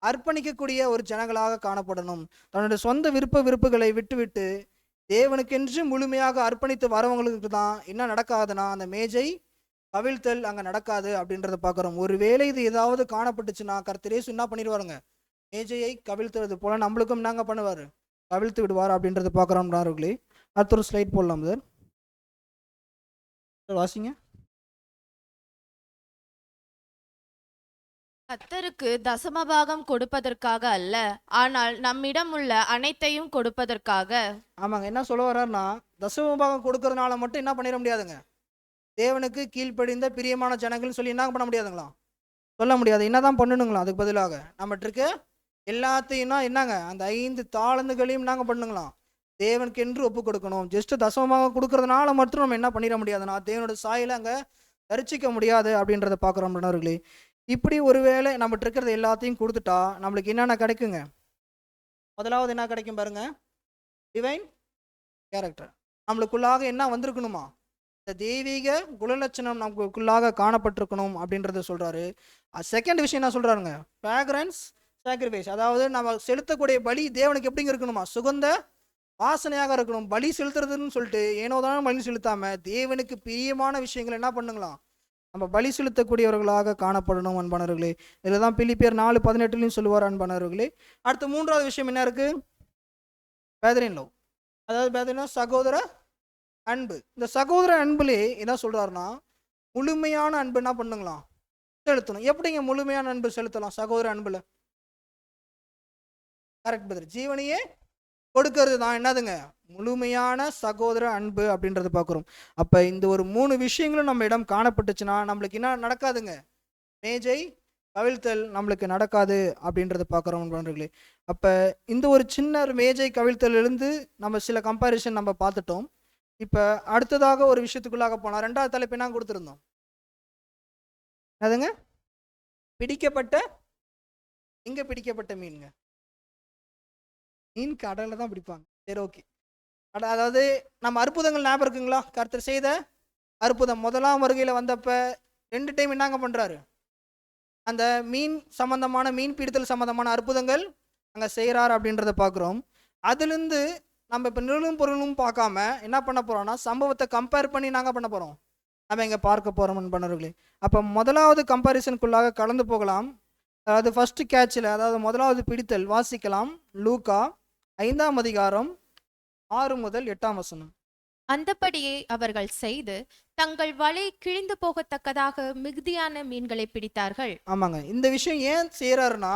அர்ப்பணிக்கக்கூடிய ஒரு ஜனங்களாக காணப்படணும். தன்னுடைய சொந்த விருப்புகளை விட்டுவிட்டு தேவனுக்கென்று முழுமையாக அர்ப்பணித்து வரவங்களுக்கு தான் என்ன நடக்காதுன்னா அந்த மேஜை கவிழ்த்தல் அங்கே நடக்காது அப்படின்றத பார்க்குறோம். ஒருவேளை இது ஏதாவது காணப்பட்டுச்சுன்னா கர்த்தர் இயேசு என்ன பண்ணிடுவாருங்க, மேஜையை கவிழ்த்துறது போல நம்மளுக்கும் நாங்க பண்ணுவார், கவிழ்த்து விடுவார் அப்படின்றத பார்க்குறோம்னார்களே. அடுத்த ஒரு ஸ்லைட் போடலாம் சார், வாசிங்க. கர்த்தருக்கு தசமபாகம் கொடுப்பதற்காக அல்ல, ஆனால் நம்மிடம் உள்ள அனைத்தையும் கொடுப்பதற்காக. ஆமாங்க, என்ன சொல்ல வர்றாருன்னா, தசமபாகம் கொடுக்கறதுனால மட்டும் என்ன பண்ணிட முடியாதுங்க, தேவனுக்கு கீழ்ப்படிந்த பிரியமான ஜனங்கள்னு சொல்லி என்ன பண்ண முடியாதுங்களா, சொல்ல முடியாது. என்னதான் பண்ணணுங்களா, அதுக்கு பதிலாக நம்மகிட்ட இருக்க எல்லாத்தையும் என்னங்க அந்த 5 தாளந்துகளையும் நாங்கள் பண்ணுங்களாம் தேவனுக்கு என்று ஒப்பு கொடுக்கணும். ஜஸ்ட் தசமபாகம் கொடுக்கறதுனால மட்டும் நம்ம என்ன பண்ணிட முடியாதுன்னா தேவனோட சாயலை அங்கே தரிசிக்க முடியாது அப்படின்றத பார்க்குறோம் நண்பர்களே. இப்படி ஒருவேளை நம்மகிட்ட இருக்கிறது எல்லாத்தையும் கொடுத்துட்டா நம்மளுக்கு என்னென்ன கிடைக்குங்க, முதலாவது என்ன கிடைக்கும் பாருங்க, டிவைன் கேரக்டர். நம்மளுக்குள்ளாக என்ன வந்திருக்கணுமா, இந்த தெய்வீக குணலட்சணம் நமக்குள்ளாக காணப்பட்டிருக்கணும் அப்படின்றத சொல்றாரு. செகண்ட் விஷயம் என்ன சொல்றாருங்க, ஃப்ராக்ரன்ஸ் சாக்ரிஃபைஸ். அதாவது நம்ம செலுத்தக்கூடிய பலி தேவனுக்கு எப்படிங்க இருக்கணுமா, சுகந்த வாசனையாக இருக்கணும். பலி செலுத்துறதுன்னு சொல்லிட்டு ஏனோதான பலி செலுத்தாம தேவனுக்கு பிரியமான விஷயங்கள் என்ன பண்ணுங்களாம், நம்ம பலி செலுத்தக்கூடியவர்களாக காணப்படணும் அன்பானவர்களே. இதில் தான் பிலிப்பியர் 4:18 சொல்லுவார் அன்பானவர்களே. அடுத்த மூன்றாவது விஷயம் என்ன இருக்கு, பேதரின் லவ். அதாவது பேதரின் சகோதர அன்பு. இந்த சகோதர அன்புலே என்ன சொல்றாருன்னா, முழுமையான அன்பு என்ன பண்ணுங்களாம், செலுத்தணும். எப்படிங்க முழுமையான அன்பு செலுத்தலாம் சகோதர அன்புல, கரெக்ட் பதர், ஜீவனையே கொடுக்கறது தான் என்னதுங்க முழுமையான சகோதர அன்பு அப்படின்றத பார்க்குறோம். அப்போ இந்த ஒரு 3 விஷயங்களும் நம்ம இடம் காணப்பட்டுச்சுன்னா நம்மளுக்கு என்ன நடக்காதுங்க, மேஜை கவிழ்த்தல் நம்மளுக்கு நடக்காது அப்படின்றத பார்க்குறோம் நண்பர்களே. அப்போ இந்த ஒரு சின்ன மேஜை கவிழ்த்தலிருந்து நம்ம சில கம்பேரிசன் நம்ம பார்த்துட்டோம். இப்போ அடுத்ததாக ஒரு விஷயத்துக்குள்ளாக போனால் 2வது தலைப்பு என்ன கொடுத்துருந்தோம், அதுங்க பிடிக்கப்பட்ட, இங்கே பிடிக்கப்பட்ட மீனுங்க, மீன் கடலில் தான் பிடிப்பாங்க. சரி, ஓகே. அதாவது நம்ம அற்புதங்கள் ஞாபகம் இருக்குங்களா, கர்த்தர் செய்த அற்புதம் முதலாம் வருகையில் வந்தப்ப 2 டைம் என்னங்க பண்ணுறாரு, அந்த மீன் சம்பந்தமான மீன் பிடித்தல் சம்பந்தமான அற்புதங்கள் அங்கே செய்கிறார் அப்படின்றத பார்க்குறோம். அதுலேருந்து நம்ம இப்போ நிழலும் பொருளும் பார்க்காம என்ன பண்ண போகிறோம்னா சம்பவத்தை கம்பேர் பண்ணி நாங்கள் பண்ண போகிறோம், நம்ம இங்கே பார்க்க போகிறோம் அன்பானவர்களே. அப்போ முதலாவது கம்பேரிசனுக்குள்ளாக கலந்து போகலாம். அதாவது ஃபர்ஸ்ட் கேட்சில், அதாவது முதலாவது பிடித்தல் வாசிக்கலாம். லூக்கா 5ஆம் அதிகாரம் 6 முதல் 8ஆம் வசனம். அந்தபடியே அவர்கள் செய்து தங்கள் வலை கிழிந்து போகத்தக்கதாக மிகுதியான மீன்களை பிடித்தார்கள். ஆமாங்க, இந்த விஷயம் ஏன் செய்கிறாருன்னா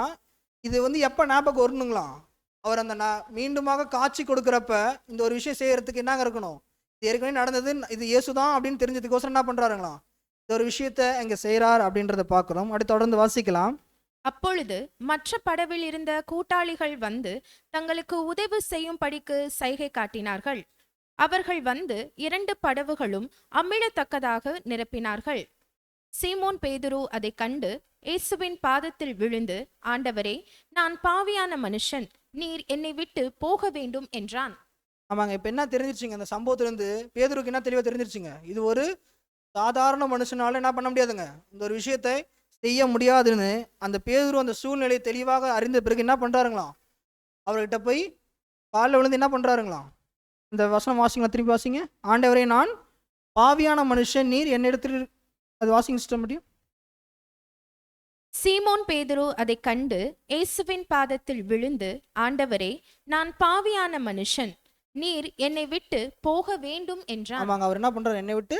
இது எப்போ ஞாபகம் வரணுங்களாம், அவர் அந்த மீண்டுமாக காட்சி கொடுக்குறப்ப இந்த ஒரு விஷயம் செய்யறதுக்கு என்னங்க இருக்கணும், இது ஏற்கனவே நடந்தது, இது இயேசுதான் அப்படின்னு தெரிஞ்சதுக்கோசரம் என்ன பண்ணுறாருங்களாம், இந்த ஒரு விஷயத்த இங்கே செய்கிறார் அப்படின்றத பார்க்குறோம். அடுத்து தொடர்ந்து வாசிக்கலாம். அப்பொழுது மற்ற படவில் இருந்த கூட்டாளிகள் வந்து தங்களுக்கு உதவி செய்யும்படிக்கு சைகை காட்டினார்கள். அவர்கள் வந்து 2 படவுகளும் அமிழத்தக்கதாக நிரப்பினார்கள். சீமோன் பேதுரு அதை கண்டு இயேசுவின் பாதத்தில் விழுந்து, ஆண்டவரே, நான் பாவியான மனுஷன், நீர் என்னை விட்டு போக வேண்டும் என்றான். ஆமாங்க, இப்போ என்ன தெரிஞ்சிருச்சுங்க, அந்த சம்பவத்திலேருந்து பேதுருக்கு என்ன தெளிவாக தெரிஞ்சிருச்சுங்க, இது ஒரு சாதாரண மனுஷனால என்ன பண்ண முடியாதுங்க, இந்த ஒரு விஷயத்தை செய்ய முடியாதுன்னு அந்த பேதுரு அந்த சூழ்நிலையை தெளிவாக அறிந்த பிறகு என்ன பண்ணுறாருங்களாம், அவர்கிட்ட போய் காலில் விழுந்து என்ன பண்ணுறாருங்களாம். இந்த வசனம் வாசிங்களா, திருப்பி வாசிங்க. ஆண்டவரே, நான் பாவியான மனுஷன், நீர் என்னிடத்தில், அது வாசிங்க சிஸ்டம் முடியும். சீமோன் பேதுரு அதை கண்டு இயேசுவின் பாதத்தில் விழுந்து, ஆண்டவரே, நான் பாவியான மனுஷன், நீர் என்னை விட்டு போக வேண்டும் என்றான். ஆமாங்க, அவர் என்ன பண்ணுறாரு, என்னை விட்டு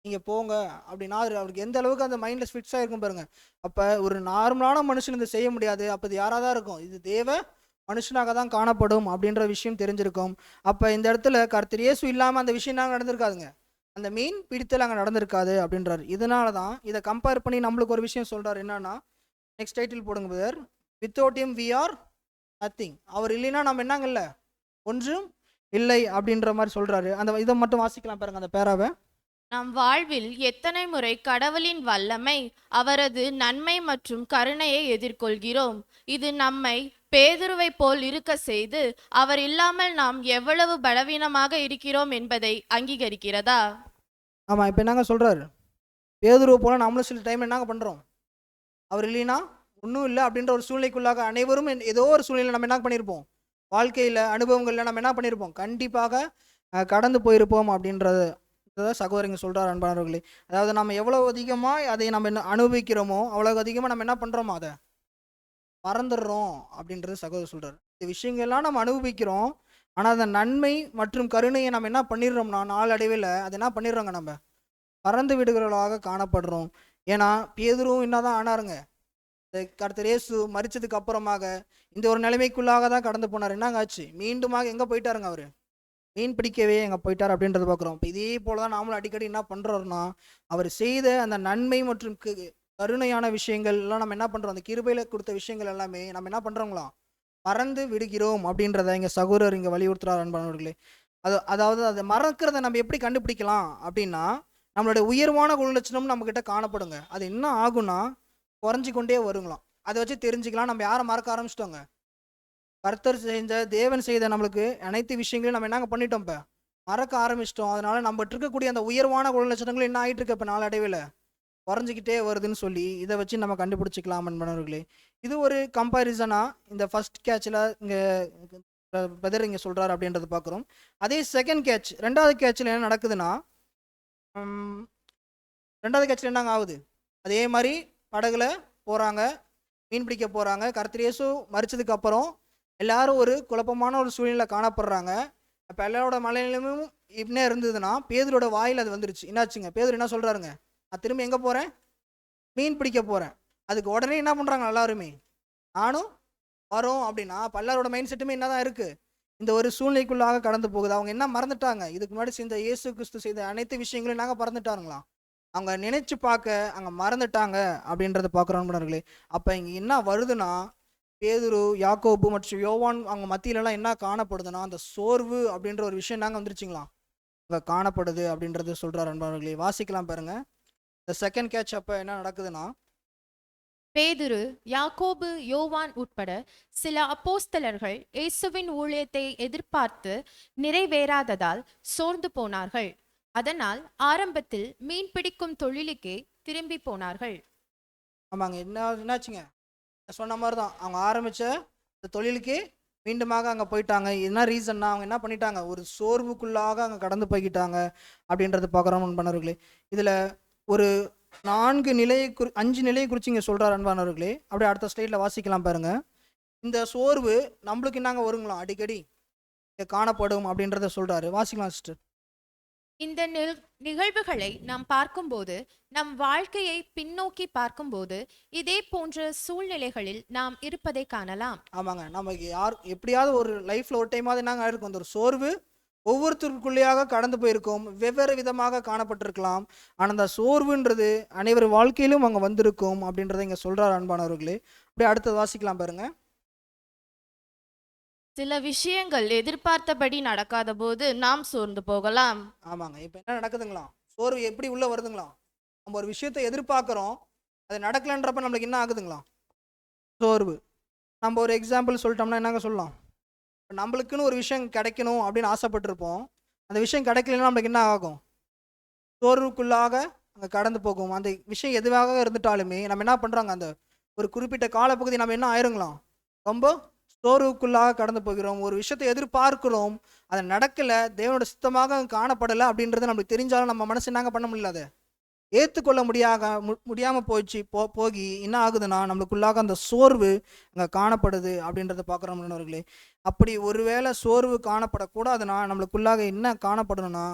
நீங்கள் போங்க அப்படின்னா அவருக்கு எந்த அளவுக்கு அந்த மைண்டில் ஃபிக்ஸாக இருக்கும் பாருங்க. அப்போ ஒரு நார்மலான மனுஷன் இதை செய்ய முடியாது, அப்போ இது யாராக தான் இருக்கும், இது தேவ மனுஷனாக தான் காணப்படும் அப்படின்ற விஷயம் தெரிஞ்சிருக்கும். அப்போ இந்த இடத்துல கர்த்தர் இயேசு இல்லாமல் அந்த விஷயம் நாங்கள் நடந்திருக்காதுங்க, அந்த மீன் பிடித்தல் அங்கே நடந்திருக்காது அப்படின்றாரு. இதனால தான் இதை கம்பேர் பண்ணி நம்மளுக்கு ஒரு விஷயம் சொல்கிறார். என்னன்னா, நெக்ஸ்ட் டைட்டில் போடுங்க brother, without him we are nothing. அவர் இல்லைன்னா நம்ம என்னங்க இல்லை, ஒன்றும் இல்லை அப்படின்ற மாதிரி சொல்கிறாரு. அந்த இதை மட்டும் வாசிக்கலாம் பாருங்க, அந்த பேராவை. நம் வாழ்வில் எத்தனை முறை கடவுளின் வல்லமை, அவரது நன்மை மற்றும் கருணையை எதிர்கொள்கிறோம். இது நம்மை பேதுருவை போல் இருக்க செய்து அவர் இல்லாமல் நாம் எவ்வளவு பலவீனமாக இருக்கிறோம் என்பதை அங்கீகரிக்கிறதா? ஆமாம், இப்போ என்னங்க சொல்கிறாரு, பேதுருவை போல் நம்மளும் சில டைம் என்னங்க பண்ணுறோம், அவர் இல்லைன்னா ஒன்றும் இல்லை அப்படின்ற ஒரு சூழ்நிலைக்குள்ளாக அனைவரும் ஏதோ ஒரு சூழ்நிலை நம்ம என்ன பண்ணியிருப்போம், வாழ்க்கையில் அனுபவங்களில் நம்ம என்ன பண்ணியிருப்போம், கண்டிப்பாக கடந்து போயிருப்போம் அப்படின்றது சகோதரங்க சொல்கிறார் அன்பானவர்களே. அதாவது நம்ம எவ்வளோ அதிகமாக அதை நம்ம என்ன அனுபவிக்கிறோமோ அவ்வளோ அதிகமாக நம்ம என்ன பண்ணுறோமோ அதை மறந்துடுறோம் அப்படின்றது சகோதரர் சொல்கிறார். இந்த விஷயங்கள்லாம் நம்ம அனுபவிக்கிறோம், ஆனால் அந்த நன்மை மற்றும் கருணையை நம்ம என்ன பண்ணிடுறோம்னா நாளடைவில் அதை என்ன பண்ணிடுறோங்க, நம்ம மறந்து விடுகிறவர்களாக காணப்படுறோம். ஏன்னா பேதுருவும் என்ன தான் ஆனாருங்க, இந்த கர்த்தர் இயேசு மரிச்சதுக்கு அப்புறமாக இந்த ஒரு நிலைமைக்குள்ளாக தான் கடந்து போனார். என்னங்க ஆச்சு, மீண்டுமாக எங்கே போயிட்டாருங்க, அவர் மீன் பிடிக்கவே எங்கே போயிட்டார் அப்படின்றத பார்க்குறோம். இப்போ இதே போல தான் நாமளும் அடிக்கடி என்ன பண்ணுறோம்னா, அவர் செய்த அந்த நன்மை மற்றும் கருணையான விஷயங்கள் எல்லாம் நம்ம என்ன பண்ணுறோம், அந்த கிருபையில் கொடுத்த விஷயங்கள் எல்லாமே நம்ம என்ன பண்ணுறோங்களாம், மறந்து விடுகிறோம் அப்படின்றத இங்கே சகோதரர் இங்கே வலியுறுத்துறார் அன்பானவர்களே. அதாவது அதை மறக்கிறத நம்ம எப்படி கண்டுபிடிக்கலாம் அப்படின்னா, நம்மளுடைய உயர்வான குணலட்சணம் நம்மக்கிட்ட காணப்படுங்க. அது என்ன ஆகும்னா குறைஞ்சி கொண்டே வருங்களாம். அதை வச்சு தெரிஞ்சுக்கலாம் நம்ம யாரை மறக்க ஆரம்பிச்சிட்டோங்க, கர்த்தர் செஞ்ச தேவன் செய்த நம்மளுக்கு அனைத்து விஷயங்களையும் நம்ம என்னங்க பண்ணிட்டோம், இப்போ மறக்க ஆரம்பிச்சிட்டோம். அதனால நம்மகிட்ட இருக்கக்கூடிய அந்த உயர்வான குணலட்சணங்கள் என்ன ஆகிட்டு இருக்கு, இப்போ நாளடைவில் குறைஞ்சிக்கிட்டே வருதுன்னு சொல்லி இதை வச்சு நம்ம கண்டுபிடிச்சிக்கலாம் அன்பனவர்களே. இது ஒரு கம்பேரிசனாக இந்த ஃபர்ஸ்ட் கேட்சில் இங்கே பிரதர் இங்கே சொல்கிறார் அப்படின்றத பார்க்குறோம். அதே செகண்ட் கேட்ச், ரெண்டாவது கேட்சில் என்ன நடக்குதுன்னா, ரெண்டாவது கேட்சில் என்னங்க ஆகுது, அதே மாதிரி படகுல போகிறாங்க, மீன் பிடிக்க போகிறாங்க. கர்த்தர் இயேசு மரிச்சதுக்கு அப்புறம் எல்லாரும் ஒரு குழப்பமான ஒரு சூழ்நிலை காணப்படுறாங்க. அப்போ எல்லாரோட மலைநிலையும் இப்படியே இருந்ததுன்னா பேதுரோட வாயில் அது வந்துருச்சு. என்னாச்சுங்க, பேதுரு என்ன சொல்கிறாருங்க, நான் திரும்ப எங்கே போகிறேன், மீன் பிடிக்க போகிறேன். அதுக்கு உடனே என்ன பண்ணுறாங்க எல்லாருமே, நானும் வரோம் அப்படின்னா. அப்போ எல்லாரோட மைண்ட் செட்டுமே என்ன தான் இருக்குது, இந்த ஒரு சூழ்நிலைக்குள்ளாக கடந்து போகுது. அவங்க என்ன மறந்துட்டாங்க, இதுக்கு முன்னாடி செய்த இயேசு கிறிஸ்து செய்த அனைத்து விஷயங்களையும் நாங்கள் மறந்துட்டாங்களாம். அவங்க நினைச்சு பார்க்க அங்கே மறந்துட்டாங்க அப்படின்றத பார்க்குறோம் நண்பர்களே. அப்போ இங்கே என்ன வருதுன்னா, பேதுரு, யாக்கோபு மற்றும் யோவான் அவங்க மத்தியிலலாம் என்ன காணப்படுதுன்னா, அந்த சோர்வு அப்படின்ற ஒரு விஷயம் நாங்கள் வந்துருச்சுங்களாம் அங்கே காணப்படுது அப்படின்றது சொல்கிறார் நண்பர்களே. வாசிக்கலாம் பாருங்க. இந்த செகண்ட் கேட்ச் அப்போ என்ன நடக்குதுன்னா, பேதுரு, யாக்கோபு, யோவான் உட்பட சில அப்போஸ்தலர்கள் இயேசுவின் ஊழியத்தை எதிர்பார்த்து நிறைவேறாததால் சோர்ந்து போனார்கள். அதனால் ஆரம்பத்தில் மீன் பிடிக்கும் தொழிலுக்கே திரும்பி போனார்கள். ஆமாங்க, என்னாச்சுங்க, சொன்ன மாதிரி தான் அவங்க ஆரம்பித்த இந்த தொழிலுக்கே மீண்டுமாக அங்கே போயிட்டாங்க. என்ன ரீசன்னா அவங்க என்ன பண்ணிட்டாங்க, ஒரு சோர்வுக்குள்ளாக அங்கே கடந்து போய்கிட்டாங்க அப்படின்றது பார்க்குறோம் அன்பானவர்களே. இதில் ஒரு 4 நிலையை 5 நிலையை குறித்து இங்கே சொல்கிறார் அன்பானவர்களே. அப்படியே அடுத்த ஸ்லைடில் வாசிக்கலாம் பாருங்க. இந்த சோர்வு நம்மளுக்கு என்னங்க வருங்களாம், அடிக்கடி காணப்படும் அப்படின்றத சொல்கிறாரு. வாசிக்கலாம் சிஸ்டர். இந்த நிகழ்வுகளை நாம் பார்க்கும்போது, நம் வாழ்க்கையை பின்னோக்கி பார்க்கும்போது இதே போன்ற சூழ்நிலைகளில் நாம் இருப்பதை காணலாம். ஆமாங்க, நமக்கு எப்படியாவது ஒரு லைஃப்பில் ஒரு டைமாவது என்னங்க ஆயிருக்கும், அந்த ஒரு சோர்வு ஒவ்வொருத்தருக்குள்ளேயாக கடந்து போயிருக்கோம், வெவ்வேறு விதமாக காணப்பட்டிருக்கலாம். ஆனால் அந்த சோர்வுன்றது அனைவர் வாழ்க்கையிலும் அங்கே வந்திருக்கும் அப்படின்றத இங்கே சொல்கிறார் அன்பானவர்களே. அப்படியே அடுத்தது வாசிக்கலாம் பாருங்க. சில விஷயங்கள் எதிர்பார்த்தபடி நடக்காத போது நாம் சோர்ந்து போகலாம். ஆமாங்க, இப்போ என்ன நடக்குதுங்களாம், சோர்வு எப்படி உள்ளே வருதுங்களாம், நம்ம ஒரு விஷயத்தை எதிர்பார்க்குறோம், அது நடக்கலைன்றப்ப நம்மளுக்கு என்ன ஆகுதுங்களாம், சோர்வு. நம்ம ஒரு எக்ஸாம்பிள் சொல்லிட்டோம்னா என்னங்க சொல்லலாம், இப்போ நம்மளுக்குன்னு ஒரு விஷயம் கிடைக்கணும் அப்படின்னு ஆசைப்பட்டிருப்போம், அந்த விஷயம் கிடைக்கலன்னா நம்மளுக்கு என்ன ஆகும், சோர்வுக்குள்ளாக அங்கே கடந்து போகும். அந்த விஷயம் எதுவாக இருந்துட்டாலுமே நம்ம என்ன பண்ணுறாங்க, அந்த ஒரு குறிப்பிட்ட காலப்பகுதி நம்ம என்ன ஆயிருங்களாம், ரொம்ப சோர்வுக்குள்ளாக கடந்து போகிறோம். ஒரு விஷயத்தை எதிர்பார்க்கிறோம், அது நடக்கலை, தேவனோட சித்தமாக காணப்படலை அப்படின்றது நம்மளுக்கு தெரிஞ்சாலும் நம்ம மனசு என்னங்க பண்ண முடியல, அதை ஏற்றுக்கொள்ள முடியாமல் போகி என்ன ஆகுதுன்னா நம்மளுக்குள்ளாக அந்த சோர்வு அங்கே காணப்படுது அப்படின்றத பார்க்குறோம் நண்பர்களே. அப்படி ஒருவேளை சோர்வு காணப்படக்கூடாதுன்னா நம்மளுக்குள்ளாக என்ன காணப்படணும்னா,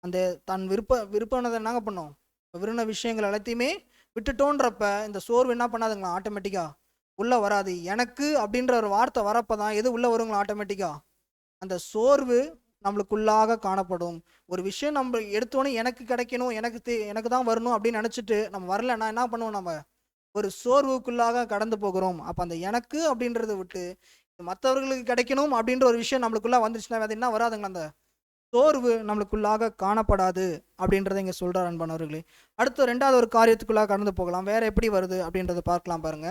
அந்த தன் விருப்பனதை என்னங்க பண்ணோம், விரும்பின விஷயங்கள் எல்லாத்தையுமே விட்டுட்டோன்றப்ப இந்த சோர்வு என்ன பண்ணாதுங்களா, ஆட்டோமேட்டிக்காக உள்ளே வராது. எனக்கு அப்படின்ற ஒரு வார்த்தை வரப்போ தான் எது உள்ளே வருங்களா, ஆட்டோமேட்டிக்காக அந்த சோர்வு நம்மளுக்குள்ளாக காணப்படும். ஒரு விஷயம் நம்ம எடுத்தோன்னே எனக்கு கிடைக்கணும், எனக்கு தான் வரணும் அப்படின்னு நினச்சிட்டு நம்ம வரலைன்னா என்ன பண்ணுவோம், நம்ம ஒரு சோர்வுக்குள்ளாக கடந்து போகிறோம். அப்போ அந்த எனக்கு அப்படின்றத விட்டு மற்றவர்களுக்கு கிடைக்கணும் அப்படின்ற ஒரு விஷயம் நம்மளுக்குள்ளே வந்துச்சுன்னா அது என்ன வராதுங்களா, அந்த சோர்வு நம்மளுக்குள்ளாக காணப்படாது அப்படின்றத இங்கே சொல்கிறார் அன்பானவர்களே. அடுத்து 2வது ஒரு காரியத்துக்குள்ளாக கடந்து போகலாம். வேற எப்படி வருது அப்படின்றத பார்க்கலாம் பாருங்க.